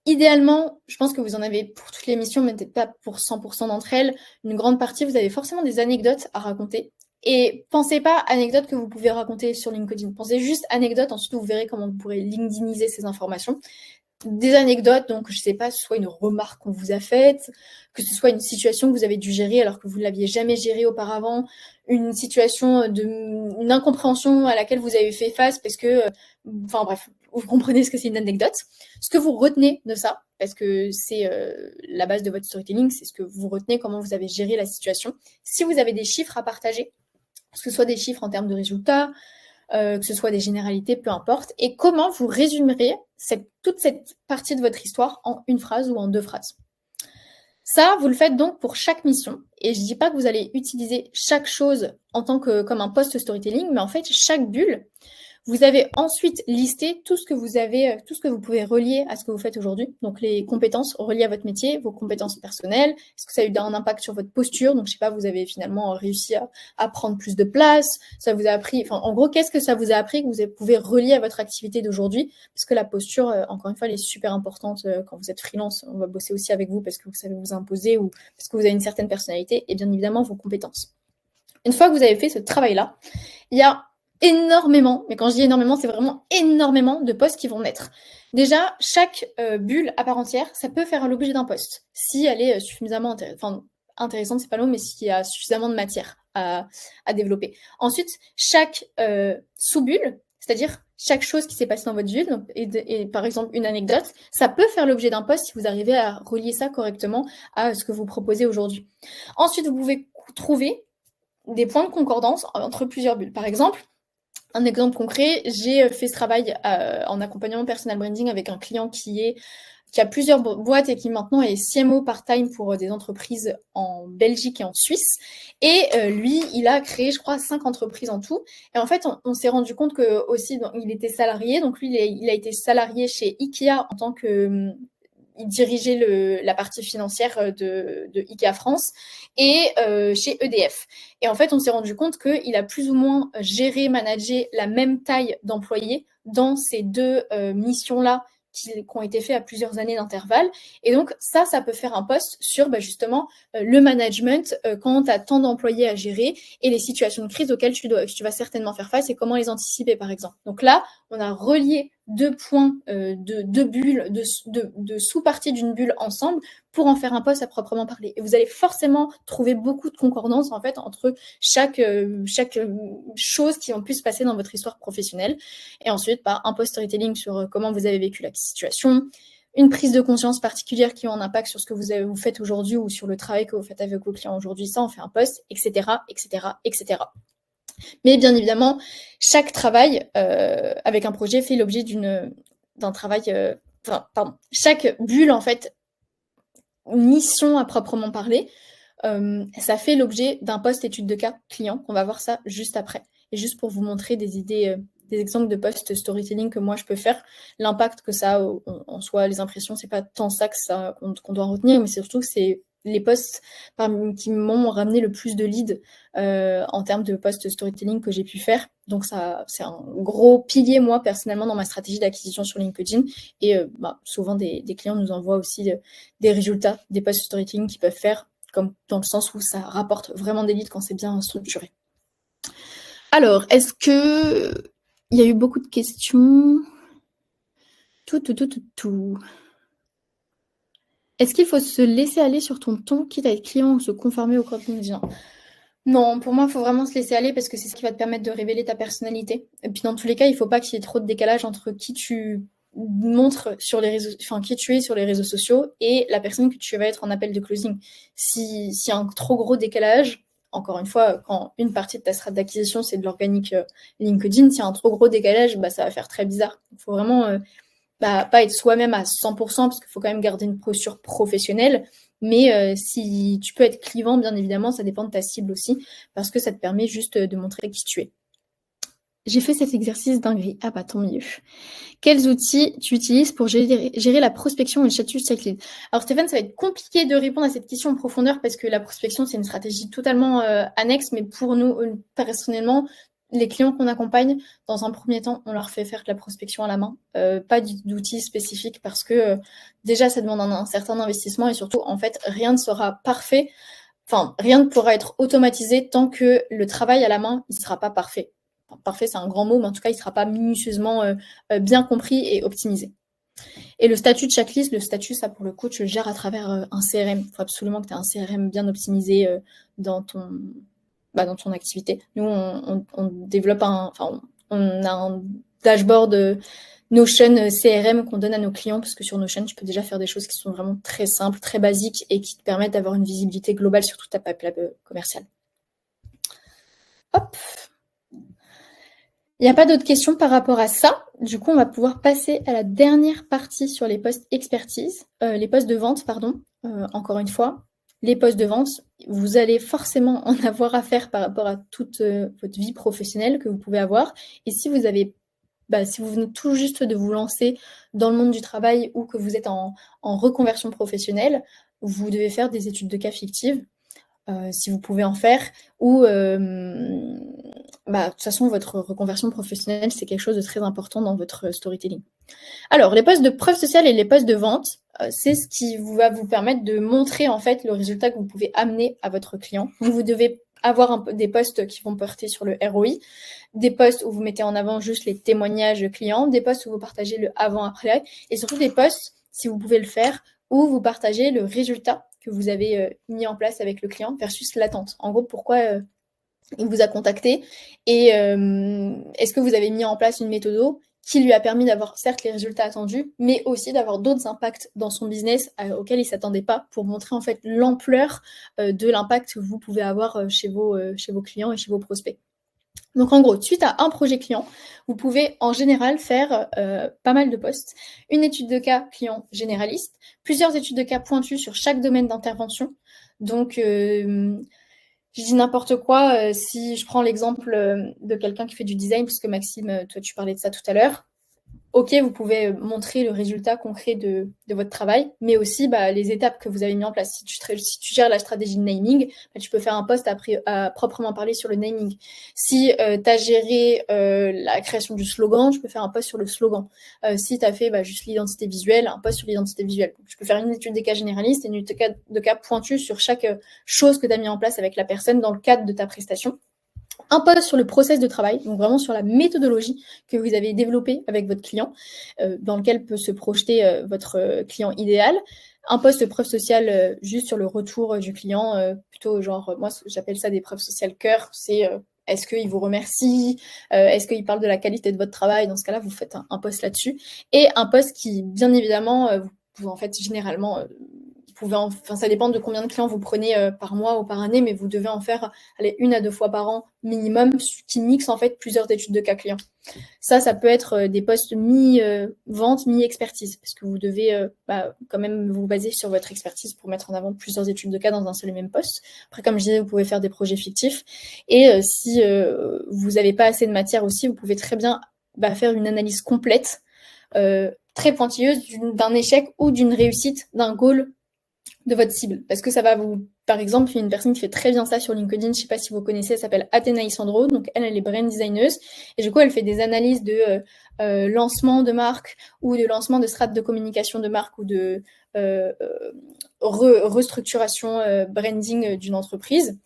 [SPEAKER 1] idéalement, je pense que vous en avez pour toutes les missions, mais peut-être pas pour 100% d'entre elles. Une grande partie, vous avez forcément des anecdotes à raconter. Et pensez pas anecdotes que vous pouvez raconter sur LinkedIn. Pensez juste anecdotes, ensuite vous verrez comment vous pourrez LinkedIniser ces informations. Des anecdotes, donc je sais pas, ce soit une remarque qu'on vous a faite, que ce soit une situation que vous avez dû gérer alors que vous ne l'aviez jamais gérée auparavant, une situation une incompréhension à laquelle vous avez fait face parce que, enfin bref, vous comprenez ce que c'est une anecdote. Ce que vous retenez de ça, parce que c'est la base de votre storytelling, c'est ce que vous retenez, comment vous avez géré la situation. Si vous avez des chiffres à partager, que ce soit des chiffres en termes de résultats, que ce soit des généralités, peu importe, et comment vous résumerez toute cette partie de votre histoire en une phrase ou en 2 phrases. Ça, vous le faites donc pour chaque mission, et je ne dis pas que vous allez utiliser chaque chose comme un post storytelling, mais en fait, chaque bulle, vous avez ensuite listé tout ce que vous pouvez relier à ce que vous faites aujourd'hui. Donc, les compétences reliées à votre métier, vos compétences personnelles. Est-ce que ça a eu un impact sur votre posture? Donc, je sais pas, vous avez finalement réussi à prendre plus de place. Ça vous a appris, enfin, en gros, qu'est-ce que ça vous a appris que vous pouvez relier à votre activité d'aujourd'hui? Parce que la posture, encore une fois, elle est super importante quand vous êtes freelance. On va bosser aussi avec vous parce que vous savez vous imposer ou parce que vous avez une certaine personnalité et bien évidemment vos compétences. Une fois que vous avez fait ce travail-là, il y a énormément, mais quand je dis énormément, c'est vraiment énormément de posts qui vont naître. Déjà, chaque bulle à part entière, ça peut faire l'objet d'un post, si elle est suffisamment intéressante, c'est pas le mot, mais s'il y a suffisamment de matière à développer. Ensuite, chaque sous-bulle, c'est-à-dire chaque chose qui s'est passée dans votre bulle, donc, et par exemple une anecdote, ça peut faire l'objet d'un post si vous arrivez à relier ça correctement à ce que vous proposez aujourd'hui. Ensuite, vous pouvez trouver des points de concordance entre plusieurs bulles. Par exemple, un exemple concret, j'ai fait ce travail en accompagnement personal branding avec un client qui a plusieurs boîtes et qui maintenant est CMO part-time pour des entreprises en Belgique et en Suisse. Et lui, il a créé, je crois, 5 entreprises en tout. Et en fait, on s'est rendu compte que aussi, il était salarié. Donc lui, il a été salarié chez Ikea en tant que il dirigeait la partie financière de IKEA France et chez EDF. Et en fait, on s'est rendu compte qu'il a plus ou moins géré, managé la même taille d'employés dans ces 2 missions-là qui ont été faits à plusieurs années d'intervalle. Et donc, ça peut faire un post sur justement le management quand tu as tant d'employés à gérer et les situations de crise auxquelles tu vas certainement faire face et comment les anticiper, par exemple. Donc là, on a relié 2 points de bulles, de sous-parties d'une bulle ensemble pour en faire un post à proprement parler. Et vous allez forcément trouver beaucoup de concordance en fait entre chaque chose qui en plus se passer dans votre histoire professionnelle. Et ensuite, un post storytelling sur comment vous avez vécu la situation, une prise de conscience particulière qui a un impact sur ce que vous faites aujourd'hui ou sur le travail que vous faites avec vos clients aujourd'hui. Ça, on fait un post, etc., etc., etc. Mais bien évidemment, chaque travail avec un projet fait l'objet d'un travail... chaque bulle, en fait, mission à proprement parler, ça fait l'objet d'un post étude de cas client. On va voir ça juste après. Et juste pour vous montrer des idées, des exemples de post storytelling que moi je peux faire, l'impact que ça a en soi, les impressions, c'est pas tant ça qu'on doit retenir, mais surtout que c'est les posts qui m'ont ramené le plus de leads en termes de post storytelling que j'ai pu faire. Donc ça, c'est un gros pilier, moi, personnellement, dans ma stratégie d'acquisition sur LinkedIn. Et souvent, des clients nous envoient aussi des résultats, des posts storytelling qu'ils peuvent faire, comme dans le sens où ça rapporte vraiment des leads quand c'est bien structuré. Alors, est-ce que il y a eu beaucoup de questions? Tout. Est-ce qu'il faut se laisser aller sur ton ton, quitte à être client ou se conformer au code LinkedIn? Non, pour moi, il faut vraiment se laisser aller parce que c'est ce qui va te permettre de révéler ta personnalité. Et puis, dans tous les cas, il ne faut pas qu'il y ait trop de décalage entre qui tu montres sur les réseaux, enfin, qui tu es sur les réseaux sociaux et la personne que tu vas être en appel de closing. S'il y a un trop gros décalage, encore une fois, quand une partie de ta stratégie d'acquisition, c'est de l'organique LinkedIn, s'il y a un trop gros décalage, ça va faire très bizarre. Il faut vraiment pas être soi-même à 100% parce qu'il faut quand même garder une posture professionnelle. Mais si tu peux être clivant, bien évidemment, ça dépend de ta cible aussi, parce que ça te permet juste de montrer qui tu es. J'ai fait cet exercice dinguerie. Ah tant mieux. Quels outils tu utilises pour gérer la prospection et le statut site lead? Alors Stéphane, ça va être compliqué de répondre à cette question en profondeur parce que la prospection, c'est une stratégie totalement annexe, mais pour nous, personnellement, les clients qu'on accompagne, dans un premier temps, on leur fait faire de la prospection à la main, pas d'outils spécifiques parce que déjà, ça demande un certain investissement et surtout, en fait, rien ne sera parfait. Enfin, rien ne pourra être automatisé tant que le travail à la main, il ne sera pas parfait. Enfin, parfait, c'est un grand mot, mais en tout cas, il ne sera pas minutieusement bien compris et optimisé. Et le statut de chaque liste, le statut, ça pour le coup, tu le gères à travers un CRM. Il faut absolument que tu aies un CRM bien optimisé dans ton activité. Nous, on développe on a un dashboard Notion CRM qu'on donne à nos clients parce que sur Notion, tu peux déjà faire des choses qui sont vraiment très simples, très basiques et qui te permettent d'avoir une visibilité globale sur toute ta pipeline commerciale. Hop. Il n'y a pas d'autres questions par rapport à ça. Du coup, on va pouvoir passer à la dernière partie sur les postes expertise, les postes de vente, pardon. Encore une fois, les postes de vente, vous allez forcément en avoir à faire par rapport à toute votre vie professionnelle que vous pouvez avoir. Et si vous venez tout juste de vous lancer dans le monde du travail ou que vous êtes en reconversion professionnelle, vous devez faire des études de cas fictives, si vous pouvez en faire, ou de toute façon, votre reconversion professionnelle, c'est quelque chose de très important dans votre storytelling. Alors, les postes de preuve sociale et les postes de vente, c'est ce qui va vous permettre de montrer en fait le résultat que vous pouvez amener à votre client. Donc, vous devez avoir des postes qui vont porter sur le ROI, des postes où vous mettez en avant juste les témoignages clients, des postes où vous partagez le avant-après, et surtout des postes, si vous pouvez le faire, où vous partagez le résultat que vous avez mis en place avec le client versus l'attente. En gros, pourquoi il vous a contacté et est-ce que vous avez mis en place une méthode qui lui a permis d'avoir certes les résultats attendus, mais aussi d'avoir d'autres impacts dans son business auxquels il ne s'attendait pas pour montrer en fait l'ampleur de l'impact que vous pouvez avoir chez vos clients et chez vos prospects. Donc en gros, suite à un projet client, vous pouvez en général faire pas mal de postes, une étude de cas client généraliste, plusieurs études de cas pointues sur chaque domaine d'intervention. Donc je dis n'importe quoi, si je prends l'exemple de quelqu'un qui fait du design, puisque Maxime, toi tu parlais de ça tout à l'heure, ok, vous pouvez montrer le résultat concret de votre travail, mais aussi les étapes que vous avez mis en place. Si tu gères la stratégie de naming, tu peux faire un post à proprement parler sur le naming. Si tu as géré la création du slogan, tu peux faire un post sur le slogan. Si tu as fait juste l'identité visuelle, un post sur l'identité visuelle. Donc, tu peux faire une étude des cas généraliste et une étude de cas pointue sur chaque chose que tu as mis en place avec la personne dans le cadre de ta prestation. Un post sur le process de travail, donc vraiment sur la méthodologie que vous avez développée avec votre client, dans lequel peut se projeter votre client idéal. Un post de preuve sociale juste sur le retour du client, plutôt genre, moi j'appelle ça des preuves sociales cœur, c'est est-ce qu'il vous remercie, est-ce qu'il parle de la qualité de votre travail, dans ce cas-là vous faites un post là-dessus. Et un post qui, bien évidemment, vous pouvez en fait généralement... ça dépend de combien de clients vous prenez par mois ou par année, mais vous devez en faire 1 à 2 fois par an minimum, qui mixent en fait plusieurs études de cas clients. Ça peut être des postes mi-vente, mi-expertise, parce que vous devez quand même vous baser sur votre expertise pour mettre en avant plusieurs études de cas dans un seul et même poste. Après, comme je disais, vous pouvez faire des projets fictifs. Et si vous n'avez pas assez de matière aussi, vous pouvez très bien faire une analyse complète, très pointilleuse d'un échec ou d'une réussite d'un goal de votre cible, parce que ça va vous, par exemple, il y a une personne qui fait très bien ça sur LinkedIn, je sais pas si vous connaissez, elle s'appelle Athénaï Sandro, donc elle est brand designer, et du coup elle fait des analyses de lancement de marque ou de lancement de strates de communication de marque ou de restructuration branding d'une entreprise.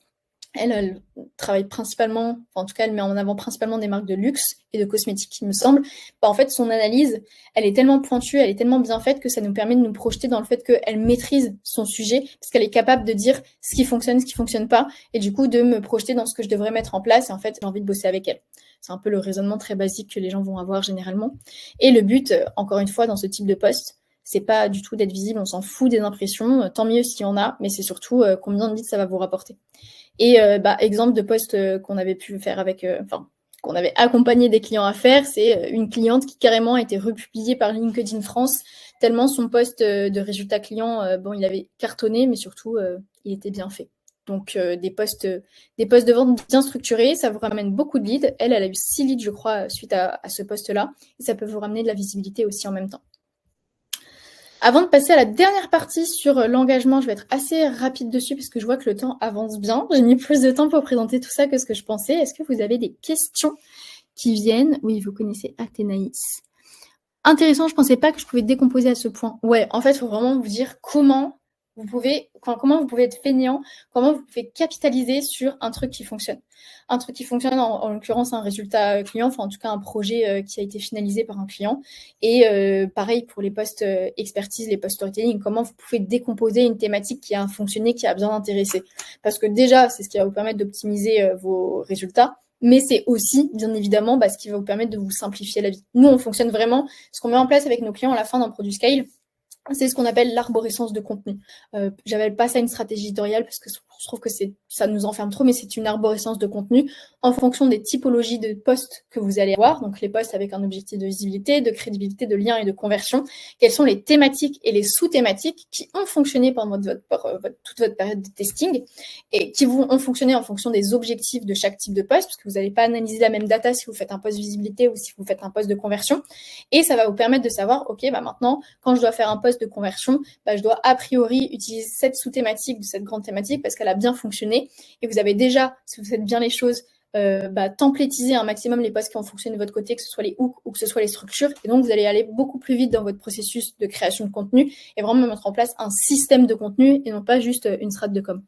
[SPEAKER 1] Elle travaille principalement, en tout cas, elle met en avant principalement des marques de luxe et de cosmétiques, il me semble. En fait, son analyse, elle est tellement pointue, elle est tellement bien faite que ça nous permet de nous projeter dans le fait qu'elle maîtrise son sujet, parce qu'elle est capable de dire ce qui fonctionne pas, et du coup, de me projeter dans ce que je devrais mettre en place. Et en fait, j'ai envie de bosser avec elle. C'est un peu le raisonnement très basique que les gens vont avoir généralement. Et le but, encore une fois, dans ce type de poste, c'est pas du tout d'être visible, on s'en fout des impressions, tant mieux s'il y en a, mais c'est surtout combien de leads ça va vous rapporter. Et exemple de poste qu'on avait pu faire avec, qu'on avait accompagné des clients à faire, c'est une cliente qui carrément a été republiée par LinkedIn France, tellement son poste de résultat client, il avait cartonné, mais surtout, il était bien fait. Donc, des postes de vente bien structurés, ça vous ramène beaucoup de leads. Elle a eu 6 leads, je crois, suite à ce poste-là. Et ça peut vous ramener de la visibilité aussi en même temps. Avant de passer à la dernière partie sur l'engagement, je vais être assez rapide dessus parce que je vois que le temps avance bien. J'ai mis plus de temps pour présenter tout ça que ce que je pensais. Est-ce que vous avez des questions qui viennent? Oui, vous connaissez Athénaïs. Intéressant, je ne pensais pas que je pouvais décomposer à ce point. Ouais, en fait, il faut vraiment vous dire comment vous pouvez être feignant, comment vous pouvez capitaliser sur un truc qui fonctionne. Un truc qui fonctionne, en l'occurrence, un résultat client, enfin en tout cas un projet qui a été finalisé par un client. Et pareil pour les postes expertise, les postes storytelling, comment vous pouvez décomposer une thématique qui a fonctionné, qui a bien intéressé. Parce que déjà, c'est ce qui va vous permettre d'optimiser vos résultats. Mais c'est aussi, bien évidemment, ce qui va vous permettre de vous simplifier la vie. Nous, on fonctionne vraiment, ce qu'on met en place avec nos clients à la fin d'un produit scale, c'est ce qu'on appelle l'arborescence de contenu. J'appelle pas ça une stratégie éditoriale parce que je trouve que ça nous enferme trop, mais c'est une arborescence de contenu en fonction des typologies de posts que vous allez avoir. Donc les posts avec un objectif de visibilité, de crédibilité, de lien et de conversion. Quelles sont les thématiques et les sous-thématiques qui ont fonctionné pendant toute votre période de testing et qui ont fonctionné en fonction des objectifs de chaque type de post, parce que vous n'allez pas analyser la même data si vous faites un post visibilité ou si vous faites un post de conversion. Et ça va vous permettre de savoir, ok, maintenant, quand je dois faire un post de conversion, je dois a priori utiliser cette sous-thématique de cette grande thématique parce qu'elle a bien fonctionné. Et vous avez déjà, si vous faites bien les choses, templétiser un maximum les posts qui ont fonctionné de votre côté, que ce soit les hooks ou que ce soit les structures. Et donc, vous allez aller beaucoup plus vite dans votre processus de création de contenu et vraiment mettre en place un système de contenu et non pas juste une strat de com.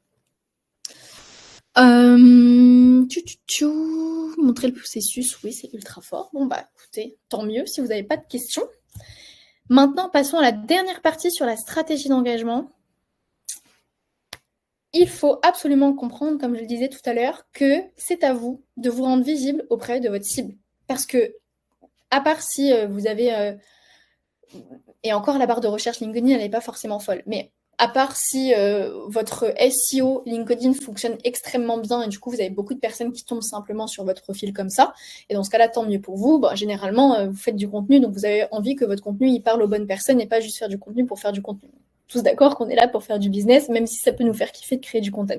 [SPEAKER 1] Montrer le processus, oui, c'est ultra fort. Bon, écoutez, tant mieux si vous n'avez pas de questions. Maintenant, passons à la dernière partie sur la stratégie d'engagement. Il faut absolument comprendre, comme je le disais tout à l'heure, que c'est à vous de vous rendre visible auprès de votre cible. Parce que, à part si vous avez... et encore, la barre de recherche LinkedIn, elle n'est pas forcément folle. Mais à part si votre SEO LinkedIn fonctionne extrêmement bien et du coup, vous avez beaucoup de personnes qui tombent simplement sur votre profil comme ça. Et dans ce cas-là, tant mieux pour vous. Généralement, vous faites du contenu, donc vous avez envie que votre contenu, il parle aux bonnes personnes et pas juste faire du contenu pour faire du contenu. Tous d'accord qu'on est là pour faire du business, même si ça peut nous faire kiffer de créer du content.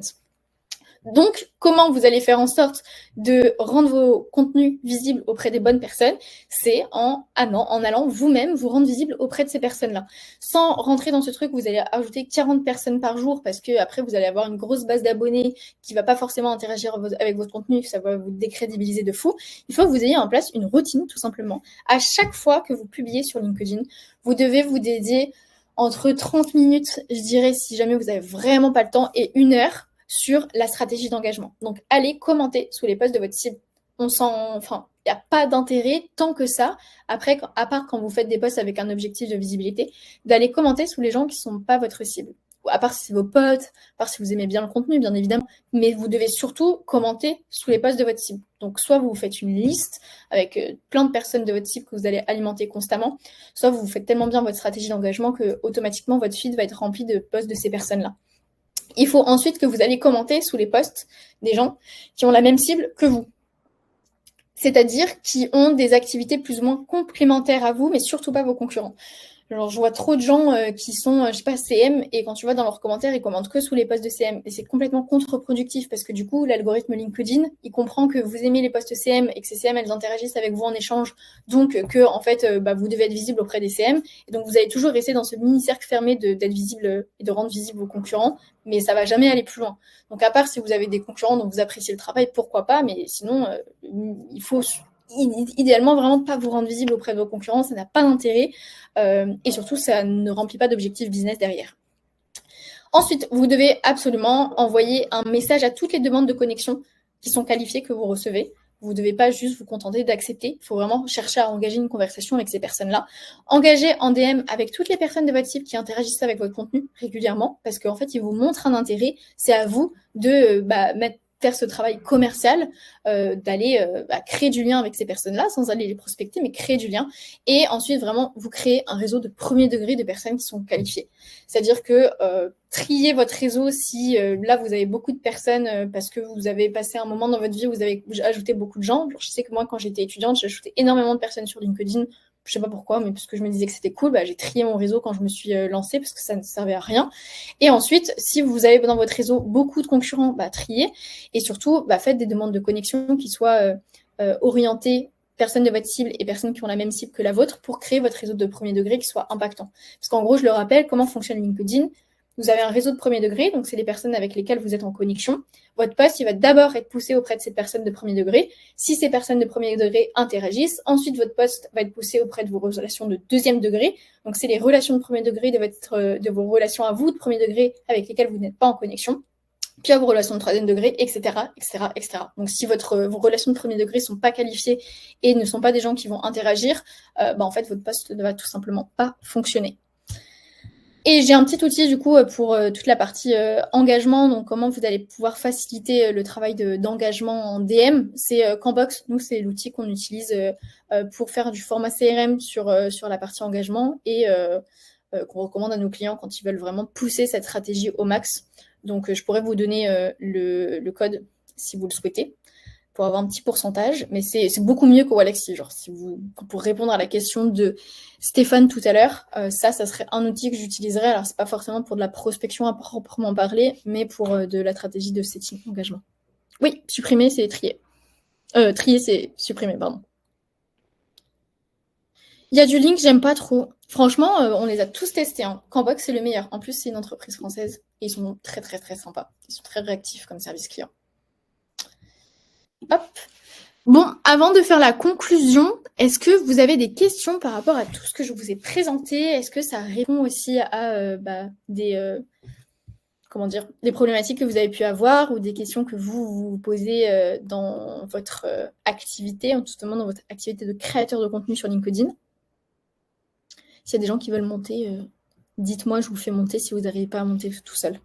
[SPEAKER 1] Donc, comment vous allez faire en sorte de rendre vos contenus visibles auprès des bonnes personnes? C'est en allant vous-même vous rendre visible auprès de ces personnes-là. Sans rentrer dans ce truc où vous allez ajouter 40 personnes par jour parce que après vous allez avoir une grosse base d'abonnés qui ne va pas forcément interagir avec votre contenu, ça va vous décrédibiliser de fou. Il faut que vous ayez en place une routine, tout simplement. À chaque fois que vous publiez sur LinkedIn, vous devez vous dédier entre 30 minutes, je dirais, si jamais vous n'avez vraiment pas le temps, et 1 heure sur la stratégie d'engagement. Donc, allez commenter sous les posts de votre cible. Il n'y a pas d'intérêt tant que ça, après, à part quand vous faites des posts avec un objectif de visibilité, d'aller commenter sous les gens qui ne sont pas votre cible. À part si c'est vos potes, à part si vous aimez bien le contenu, bien évidemment. Mais vous devez surtout commenter sous les posts de votre cible. Donc, soit vous faites une liste avec plein de personnes de votre cible que vous allez alimenter constamment, soit vous faites tellement bien votre stratégie d'engagement que automatiquement votre feed va être rempli de posts de ces personnes-là. Il faut ensuite que vous allez commenter sous les posts des gens qui ont la même cible que vous. C'est-à-dire qui ont des activités plus ou moins complémentaires à vous, mais surtout pas vos concurrents. Genre, je vois trop de gens qui sont, CM, et quand tu vois dans leurs commentaires, ils commentent que sous les posts de CM. Et c'est complètement contre-productif parce que du coup, l'algorithme LinkedIn, il comprend que vous aimez les posts CM et que ces CM, elles interagissent avec vous en échange. Donc, que en fait, vous devez être visible auprès des CM. Et donc, vous allez toujours rester dans ce mini-cercle fermé d'être visible et de rendre visible vos concurrents. Mais ça va jamais aller plus loin. Donc, à part si vous avez des concurrents dont vous appréciez le travail, pourquoi pas. Mais sinon, il faut idéalement vraiment pas vous rendre visible auprès de vos concurrents, ça n'a pas d'intérêt et surtout ça ne remplit pas d'objectifs business derrière. Ensuite, vous devez absolument envoyer un message à toutes les demandes de connexion qui sont qualifiées que vous recevez. Vous ne devez pas juste vous contenter d'accepter, il faut vraiment chercher à engager une conversation avec ces personnes-là. Engagez en DM avec toutes les personnes de votre cible qui interagissent avec votre contenu régulièrement parce qu'en fait, ils vous montrent un intérêt. C'est à vous de faire ce travail commercial, d'aller créer du lien avec ces personnes-là, sans aller les prospecter, mais créer du lien. Et ensuite, vraiment, vous créez un réseau de premier degré de personnes qui sont qualifiées. C'est-à-dire que triez votre réseau si là, vous avez beaucoup de personnes parce que vous avez passé un moment dans votre vie où vous avez ajouté beaucoup de gens. Je sais que moi, quand j'étais étudiante, j'ai ajouté énormément de personnes sur LinkedIn. Je sais pas pourquoi, mais parce que je me disais que c'était cool, j'ai trié mon réseau quand je me suis lancée parce que ça ne servait à rien. Et ensuite, si vous avez dans votre réseau beaucoup de concurrents, triez. Et surtout, faites des demandes de connexion qui soient orientées personnes de votre cible et personnes qui ont la même cible que la vôtre pour créer votre réseau de premier degré qui soit impactant. Parce qu'en gros, je le rappelle, comment fonctionne LinkedIn? Vous avez un réseau de premier degré, donc c'est les personnes avec lesquelles vous êtes en connexion. Votre post, il va d'abord être poussé auprès de cette personne de premier degré. Si ces personnes de premier degré interagissent, ensuite votre post va être poussé auprès de vos relations de deuxième degré. Donc c'est les relations de premier degré de vos relations à vous de premier degré avec lesquelles vous n'êtes pas en connexion. Puis à vos relations de troisième degré, etc., etc., etc. Donc si vos relations de premier degré ne sont pas qualifiées et ne sont pas des gens qui vont interagir, en fait votre post ne va tout simplement pas fonctionner. Et j'ai un petit outil du coup pour toute la partie engagement, donc comment vous allez pouvoir faciliter le travail d'engagement en DM. C'est Canbox, nous c'est l'outil qu'on utilise pour faire du format CRM sur la partie engagement et qu'on recommande à nos clients quand ils veulent vraiment pousser cette stratégie au max. Donc je pourrais vous donner le code si vous le souhaitez pour avoir un petit pourcentage, mais c'est beaucoup mieux que Walaxy. Genre, pour répondre à la question de Stéphane tout à l'heure, ça serait un outil que j'utiliserais. Alors, c'est pas forcément pour de la prospection à proprement parler, mais pour de la stratégie de setting engagement. Oui, supprimer, c'est trier. Trier, c'est supprimer, pardon. Il y a du link, j'aime pas trop. Franchement, on les a tous testés. Hein. Canbox, c'est le meilleur. En plus, c'est une entreprise française et ils sont très, très, très sympas. Ils sont très réactifs comme service client. Hop. Bon, avant de faire la conclusion, est-ce que vous avez des questions par rapport à tout ce que je vous ai présenté? Est-ce que ça répond aussi à des problématiques que vous avez pu avoir ou des questions que vous posez dans votre activité, notamment dans votre activité de créateur de contenu sur LinkedIn? S'il y a des gens qui veulent monter, dites-moi, je vous fais monter si vous n'arrivez pas à monter tout seul.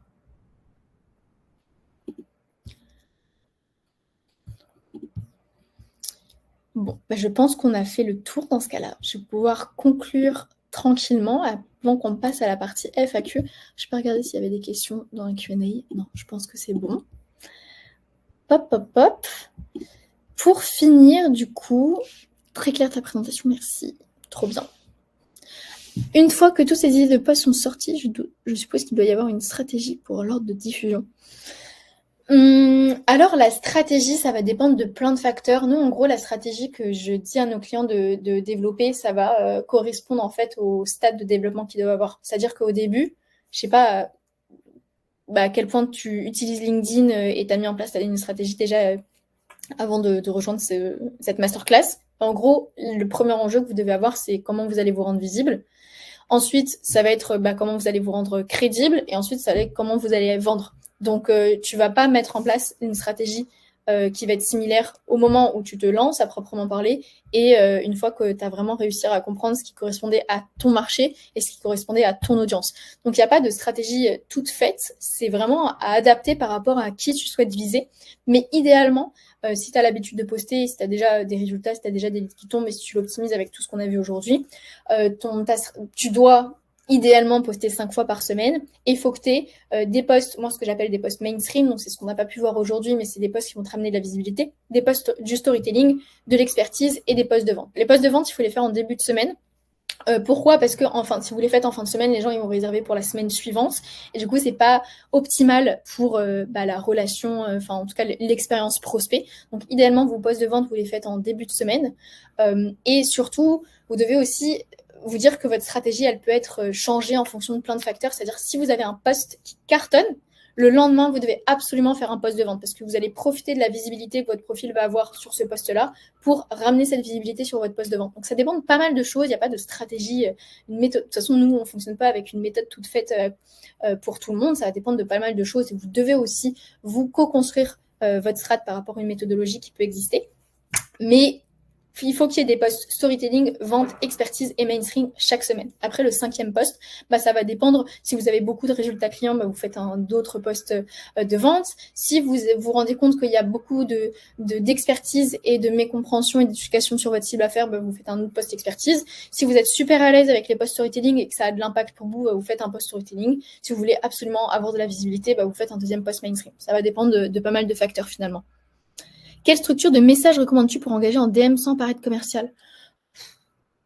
[SPEAKER 1] Bon, je pense qu'on a fait le tour dans ce cas-là. Je vais pouvoir conclure tranquillement avant qu'on passe à la partie FAQ. Je peux regarder s'il y avait des questions dans la Q&A. Non, je pense que c'est bon. Hop, hop, hop. Pour finir, du coup, très claire ta présentation, merci. Trop bien. Une fois que toutes ces idées de post sont sorties, je suppose qu'il doit y avoir une stratégie pour l'ordre de diffusion. Alors la stratégie, ça va dépendre de plein de facteurs. Nous, en gros, la stratégie que je dis à nos clients de développer, ça va correspondre en fait au stade de développement qu'ils doivent avoir. C'est-à-dire qu'au début, je sais pas à quel point tu utilises LinkedIn et tu as mis en place une stratégie déjà avant de rejoindre cette masterclass. En gros, le premier enjeu que vous devez avoir, c'est comment vous allez vous rendre visible. Ensuite, ça va être comment vous allez vous rendre crédible. Et ensuite, ça va être comment vous allez vendre. Donc, tu vas pas mettre en place une stratégie qui va être similaire au moment où tu te lances à proprement parler et une fois que tu as vraiment réussi à comprendre ce qui correspondait à ton marché et ce qui correspondait à ton audience. Donc, il n'y a pas de stratégie toute faite. C'est vraiment à adapter par rapport à qui tu souhaites viser. Mais idéalement, si tu as l'habitude de poster, si tu as déjà des résultats, si tu as déjà des leads qui tombent et si tu l'optimises avec tout ce qu'on a vu aujourd'hui, tu dois idéalement poster 5 fois par semaine et il faut que tu aies des posts, moi ce que j'appelle des posts mainstream, donc c'est ce qu'on n'a pas pu voir aujourd'hui, mais c'est des posts qui vont te ramener de la visibilité, des posts du storytelling, de l'expertise et des posts de vente. Les posts de vente, il faut les faire en début de semaine. Pourquoi? Parce que si vous les faites en fin de semaine, les gens ils vont réserver pour la semaine suivante et du coup c'est pas optimal pour la relation, en tout cas l'expérience prospect. Donc idéalement vos posts de vente vous les faites en début de semaine et surtout vous devez aussi vous dire que votre stratégie elle peut être changée en fonction de plein de facteurs. C'est-à-dire si vous avez un post qui cartonne, le lendemain, vous devez absolument faire un post de vente parce que vous allez profiter de la visibilité que votre profil va avoir sur ce post-là pour ramener cette visibilité sur votre post de vente. Donc, ça dépend de pas mal de choses. Il n'y a pas de stratégie, une méthode. De toute façon, nous, on ne fonctionne pas avec une méthode toute faite pour tout le monde. Ça va dépendre de pas mal de choses et vous devez aussi vous co-construire votre strat par rapport à une méthodologie qui peut exister. Mais il faut qu'il y ait des posts storytelling, vente, expertise et mainstream chaque semaine. Après, le 5e post, ça va dépendre. Si vous avez beaucoup de résultats clients, vous faites d'autres posts de vente. Si vous vous rendez compte qu'il y a beaucoup d'expertise et de mécompréhension et d'éducation sur votre cible à faire, vous faites un autre post expertise. Si vous êtes super à l'aise avec les posts storytelling et que ça a de l'impact pour vous, vous faites un post storytelling. Si vous voulez absolument avoir de la visibilité, vous faites un 2e post mainstream. Ça va dépendre de pas mal de facteurs finalement. Quelle structure de message recommandes-tu pour engager en DM sans paraître commercial?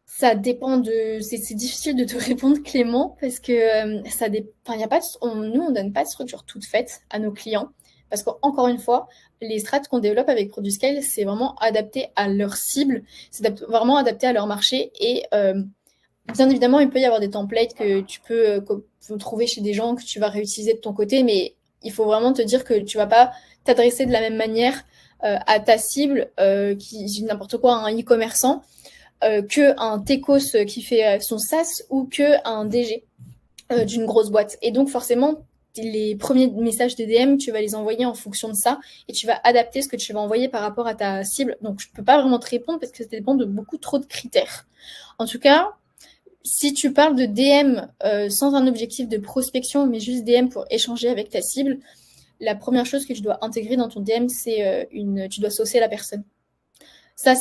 [SPEAKER 1] Ça dépend de... C'est difficile de te répondre, Clément, parce que ça dépend. Nous, on ne donne pas de structure toute faite à nos clients
[SPEAKER 3] Parce qu'encore une fois, les strates qu'on développe avec ProduScale, c'est vraiment adapté à leur cible, c'est vraiment adapté à leur marché. Et bien évidemment, il peut y avoir des templates que tu peux trouver chez des gens que tu vas réutiliser de ton côté, mais il faut vraiment te dire que tu vas pas t'adresser de la même manière à ta cible, qui n'importe quoi, un e-commerçant, qu'un techos qui fait son SaaS ou qu'un DG d'une grosse boîte. Et donc forcément, les premiers messages de DM, tu vas les envoyer en fonction de ça et tu vas adapter ce que tu vas envoyer par rapport à ta cible. Donc je peux pas vraiment te répondre parce que ça dépend de beaucoup trop de critères. En tout cas, si tu parles de DM sans un objectif de prospection, mais juste DM pour échanger avec ta cible, la première chose que tu dois intégrer dans ton DM, c'est tu dois saucer la personne. Ça,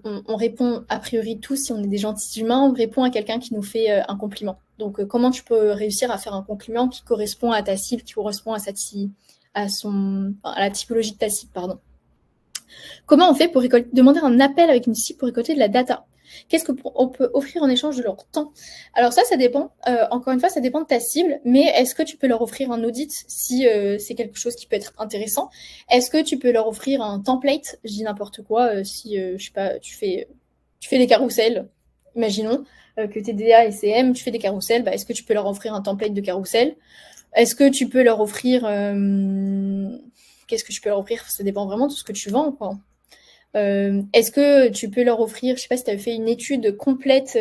[SPEAKER 3] on répond a priori tous, si on est des gentils humains, on répond à quelqu'un qui nous fait un compliment. Donc, comment tu peux réussir à faire un compliment qui correspond à ta cible, qui correspond à la typologie de ta cible, pardon. Comment on fait pour demander un appel avec une cible pour récolter de la data? Qu'est-ce qu'on peut offrir en échange de leur temps? Alors ça dépend. Encore une fois, ça dépend de ta cible. Mais est-ce que tu peux leur offrir un audit si c'est quelque chose qui peut être intéressant? Est-ce que tu peux leur offrir un template? Je dis n'importe quoi. Si je sais pas, tu fais des carousels. Imaginons que tu es DA et CM, tu fais des carousels. Est-ce que tu peux leur offrir un template de carousel? Est-ce que tu peux leur offrir qu'est-ce que tu peux leur offrir? Ça dépend vraiment de ce que tu vends, quoi. Est-ce que tu peux leur offrir, je sais pas si tu as fait une étude complète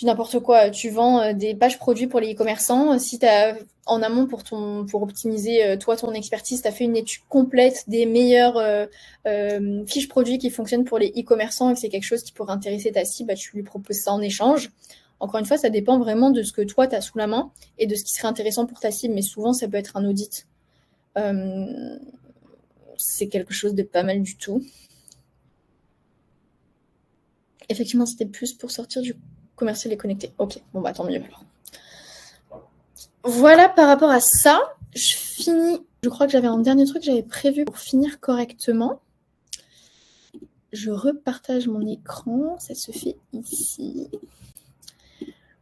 [SPEAKER 3] n'importe quoi, tu vends des pages produits pour les e-commerçants, si tu as en amont pour optimiser toi ton expertise, tu as fait une étude complète des meilleures fiches produits qui fonctionnent pour les e-commerçants et que c'est quelque chose qui pourrait intéresser ta cible, tu lui proposes ça en échange. Encore une fois, ça dépend vraiment de ce que toi tu as sous la main et de ce qui serait intéressant pour ta cible, mais souvent ça peut être un audit. C'est quelque chose de pas mal du tout. Effectivement, c'était plus pour sortir du commercial et connecté. Ok, bon tant mieux alors. Voilà par rapport à ça. Je finis. Je crois que j'avais un dernier truc que j'avais prévu pour finir correctement. Je repartage mon écran. Ça se fait ici.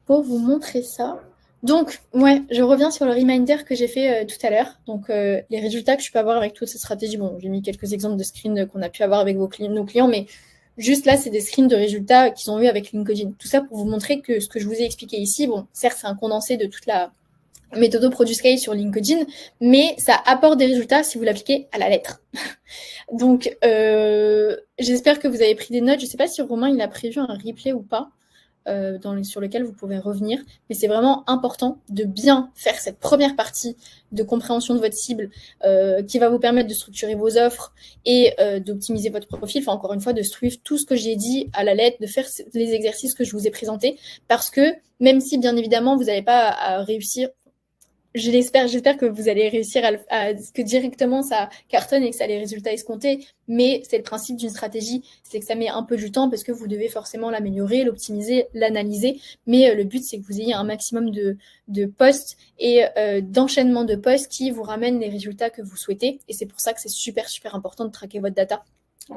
[SPEAKER 3] Pour vous montrer ça. Donc, je reviens sur le reminder que j'ai fait tout à l'heure. Donc, les résultats que je peux avoir avec toute cette stratégie. Bon, j'ai mis quelques exemples de screens qu'on a pu avoir avec nos clients, mais juste là, c'est des screens de résultats qu'ils ont eu avec LinkedIn. Tout ça pour vous montrer que ce que je vous ai expliqué ici, bon, certes, c'est un condensé de toute la méthode ProduScale sur LinkedIn, mais ça apporte des résultats si vous l'appliquez à la lettre. Donc, j'espère que vous avez pris des notes. Je ne sais pas si Romain, il a prévu un replay ou pas. Sur lequel vous pouvez revenir. Mais c'est vraiment important de bien faire cette première partie de compréhension de votre cible qui va vous permettre de structurer vos offres et d'optimiser votre profil. Enfin, encore une fois, de suivre tout ce que j'ai dit à la lettre, de faire les exercices que je vous ai présentés. Parce que même si, bien évidemment, vous n'allez pas à réussir, j'espère que vous allez réussir que directement ça cartonne et que ça a les résultats escomptés, mais c'est le principe d'une stratégie, c'est que ça met un peu du temps parce que vous devez forcément l'améliorer, l'optimiser, l'analyser, mais le but c'est que vous ayez un maximum de posts et d'enchaînement de posts qui vous ramènent les résultats que vous souhaitez, et c'est pour ça que c'est super important de traquer votre data.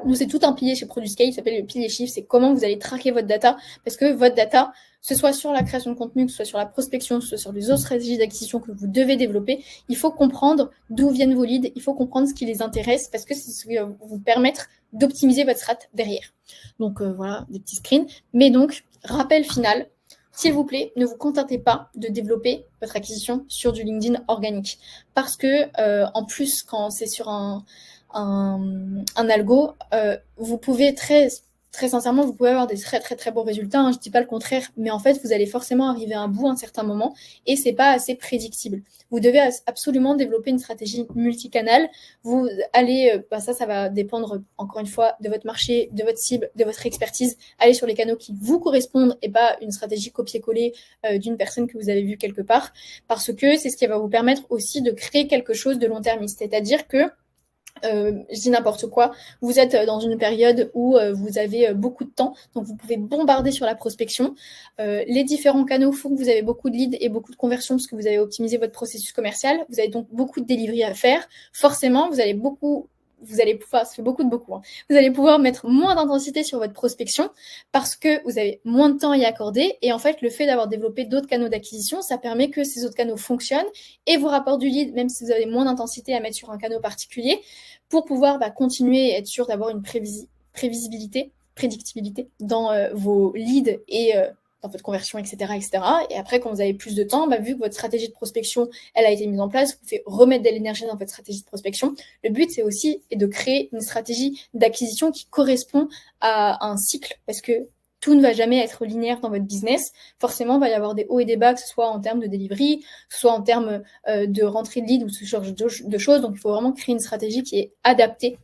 [SPEAKER 3] Nous, c'est tout un pilier chez ProduScale, il s'appelle le pilier chiffre, c'est comment vous allez traquer votre data, parce que votre data, que ce soit sur la création de contenu, que ce soit sur la prospection, que ce soit sur les autres stratégies d'acquisition que vous devez développer, il faut comprendre d'où viennent vos leads, il faut comprendre ce qui les intéresse, parce que c'est ce qui va vous permettre d'optimiser votre strat derrière. Donc voilà, des petits screens. Mais donc, rappel final, s'il vous plaît, ne vous contentez pas de développer votre acquisition sur du LinkedIn organique. Parce que, en plus, quand c'est sur un algo, vous pouvez très sincèrement, vous pouvez avoir des très bons résultats, hein, je dis pas le contraire, mais en fait, vous allez forcément arriver à un bout à un certain moment et c'est pas assez prédictible. Vous devez absolument développer une stratégie multicanale. Vous allez, ça va dépendre encore une fois de votre marché, de votre cible, de votre expertise. Allez sur les canaux qui vous correspondent et pas une stratégie copier-coller d'une personne que vous avez vue quelque part, parce que c'est ce qui va vous permettre aussi de créer quelque chose de long-termiste. C'est-à-dire que je dis n'importe quoi, vous êtes dans une période où vous avez beaucoup de temps, donc vous pouvez bombarder sur la prospection. Les différents canaux font que vous avez beaucoup de leads et beaucoup de conversions parce que vous avez optimisé votre processus commercial. Vous avez donc beaucoup de delivery à faire. Forcément, vous allez beaucoup vous allez pouvoir, ça fait beaucoup, hein, vous allez pouvoir mettre moins d'intensité sur votre prospection parce que vous avez moins de temps à y accorder. Et en fait, le fait d'avoir développé d'autres canaux d'acquisition, ça permet que ces autres canaux fonctionnent et vous rapportent du lead, même si vous avez moins d'intensité à mettre sur un canal particulier, pour pouvoir continuer et être sûr d'avoir une prédictibilité dans vos leads et dans votre conversion, etc., etc. Et après, quand vous avez plus de temps, vu que votre stratégie de prospection, elle a été mise en place, vous pouvez remettre de l'énergie dans votre stratégie de prospection. Le but, c'est aussi de créer une stratégie d'acquisition qui correspond à un cycle, parce que tout ne va jamais être linéaire dans votre business. Forcément, il va y avoir des hauts et des bas, que ce soit en termes de delivery, que ce soit en termes de rentrée de lead ou ce genre de choses. Donc, il faut vraiment créer une stratégie qui est adaptée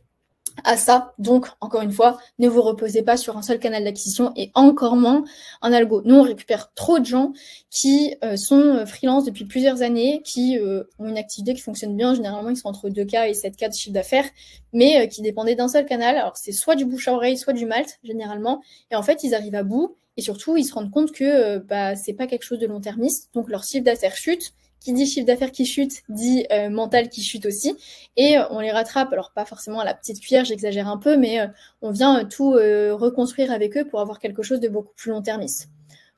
[SPEAKER 3] à ça. Donc, encore une fois, ne vous reposez pas sur un seul canal d'acquisition et encore moins un algo. Nous, on récupère trop de gens qui sont freelance depuis plusieurs années, qui ont une activité qui fonctionne bien. Généralement, ils sont entre 2K et 7K de chiffre d'affaires, mais qui dépendaient d'un seul canal. Alors, c'est soit du bouche à oreille, soit du malt, généralement. Et en fait, ils arrivent à bout et surtout, ils se rendent compte que c'est pas quelque chose de long-termiste. Donc, leur chiffre d'affaires chute. Qui dit chiffre d'affaires qui chute, dit mental qui chute aussi. Et on les rattrape, alors pas forcément à la petite cuillère, j'exagère un peu, mais on vient tout reconstruire avec eux pour avoir quelque chose de beaucoup plus long-termiste.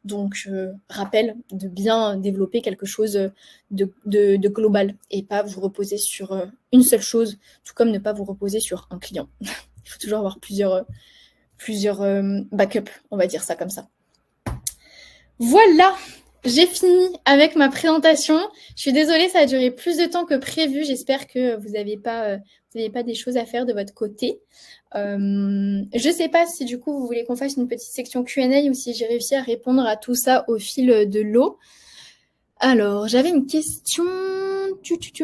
[SPEAKER 3] Donc, je rappelle de bien développer quelque chose de global et pas vous reposer sur une seule chose, tout comme ne pas vous reposer sur un client. Il faut toujours avoir plusieurs backups, on va dire ça comme ça. Voilà! J'ai fini avec ma présentation. Je suis désolée, ça a duré plus de temps que prévu. J'espère que vous n'avez pas des choses à faire de votre côté. Je ne sais pas si du coup vous voulez qu'on fasse une petite section Q&A ou si j'ai réussi à répondre à tout ça au fil de l'eau. Alors, j'avais une question.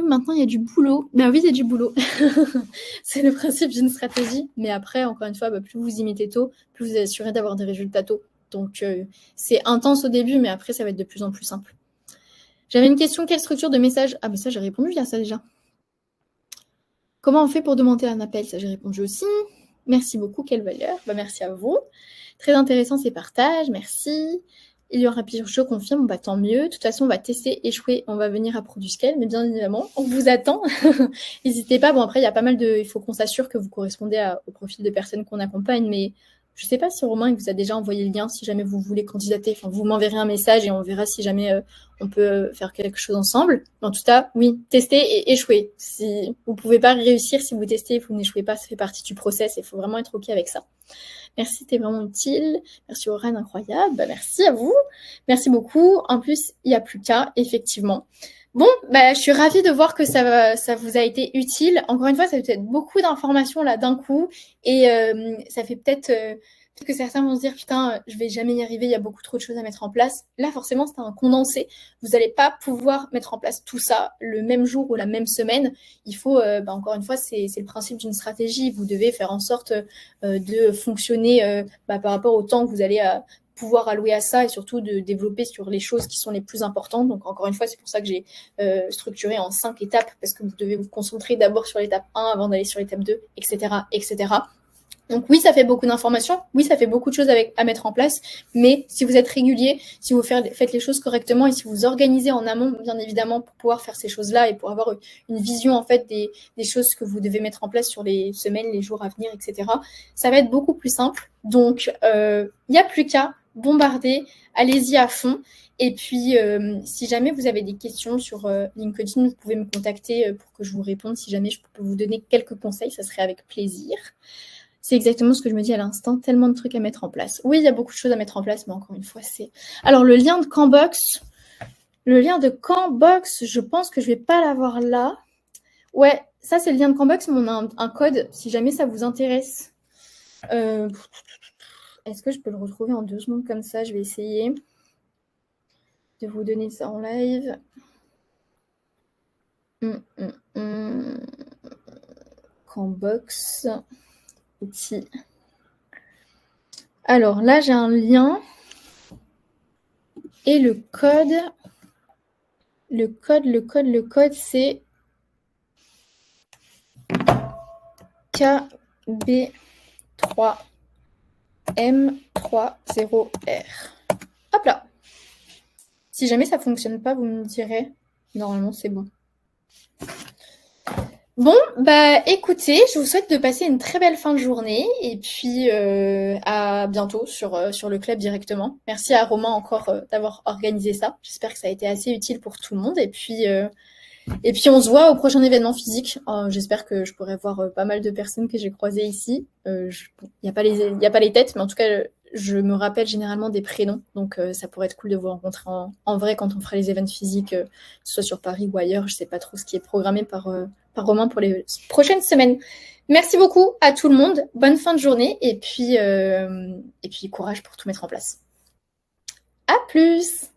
[SPEAKER 3] Maintenant, il y a du boulot. Ben oui, il y a du boulot. C'est le principe d'une stratégie. Mais après, encore une fois, plus vous y mettez tôt, plus vous êtes assuré d'avoir des résultats tôt. Donc, c'est intense au début, mais après, ça va être de plus en plus simple. J'avais une question, quelle structure de message? Ah, mais ça, j'ai répondu à ça déjà. Comment on fait pour demander un appel? Ça, j'ai répondu aussi. Merci beaucoup, quelle valeur? Merci à vous. Très intéressant ces partages, merci. Il y aura pire, je confirme, tant mieux. De toute façon, on va tester, échouer, on va venir à ProduScale, mais bien évidemment, on vous attend. N'hésitez pas. Bon, après, il y a pas mal de... Il faut qu'on s'assure que vous correspondez au profil de personnes qu'on accompagne, mais... Je ne sais pas si Romain il vous a déjà envoyé le lien, si jamais vous voulez candidater. Enfin, vous m'enverrez un message et on verra si jamais on peut faire quelque chose ensemble. Mais en tout cas, oui, tester et échouer. Si vous ne pouvez pas réussir, si vous testez et vous n'échouez pas, ça fait partie du process. Il faut vraiment être OK avec ça. Merci, c'était vraiment utile. Merci Aurène, incroyable. Merci à vous. Merci beaucoup. En plus, il n'y a plus qu'à, effectivement. Bon, je suis ravie de voir que ça vous a été utile. Encore une fois, ça fait peut-être beaucoup d'informations là d'un coup. Et ça fait peut-être que certains vont se dire « Putain, je vais jamais y arriver, il y a beaucoup trop de choses à mettre en place. » Là, forcément, c'est un condensé. Vous n'allez pas pouvoir mettre en place tout ça le même jour ou la même semaine. Il faut, encore une fois, c'est le principe d'une stratégie. Vous devez faire en sorte de fonctionner par rapport au temps que vous allez pouvoir allouer à ça et surtout de développer sur les choses qui sont les plus importantes. Donc, encore une fois, c'est pour ça que j'ai structuré en 5 étapes parce que vous devez vous concentrer d'abord sur l'étape 1 avant d'aller sur l'étape 2, etc., etc. Donc oui, ça fait beaucoup d'informations, oui, ça fait beaucoup de choses à mettre en place, mais si vous êtes régulier, si vous faites les choses correctement et si vous organisez en amont, bien évidemment, pour pouvoir faire ces choses-là et pour avoir une vision en fait des choses que vous devez mettre en place sur les semaines, les jours à venir, etc., ça va être beaucoup plus simple. Donc, il n'y a plus qu'à bombarder, allez-y à fond. Et puis, si jamais vous avez des questions sur LinkedIn, vous pouvez me contacter pour que je vous réponde. Si jamais je peux vous donner quelques conseils, ça serait avec plaisir. C'est exactement ce que je me dis à l'instant, tellement de trucs à mettre en place. Oui, il y a beaucoup de choses à mettre en place, mais encore une fois, c'est... Alors, le lien de Canbox, je pense que je ne vais pas l'avoir là. Ouais, ça, c'est le lien de Canbox, mais on a un code, si jamais ça vous intéresse. Est-ce que je peux le retrouver en 2 secondes comme ça? Je vais essayer de vous donner ça en live. Canbox... Outil. Alors là, j'ai un lien et le code, c'est KB3M30R. Hop là. Si jamais ça ne fonctionne pas, vous me direz. Normalement, c'est bon. Bon, écoutez, je vous souhaite de passer une très belle fin de journée et puis à bientôt sur le club directement. Merci à Romain encore d'avoir organisé ça. J'espère que ça a été assez utile pour tout le monde et puis on se voit au prochain événement physique. J'espère que je pourrai voir pas mal de personnes que j'ai croisées ici. Il n'y a pas y a pas les têtes, mais en tout cas, je me rappelle généralement des prénoms. Donc ça pourrait être cool de vous rencontrer en vrai quand on fera les événements physiques, que ce soit sur Paris ou ailleurs. Je sais pas trop ce qui est programmé par Romain pour les prochaines semaines. Merci beaucoup à tout le monde. Bonne fin de journée et puis courage pour tout mettre en place. À plus!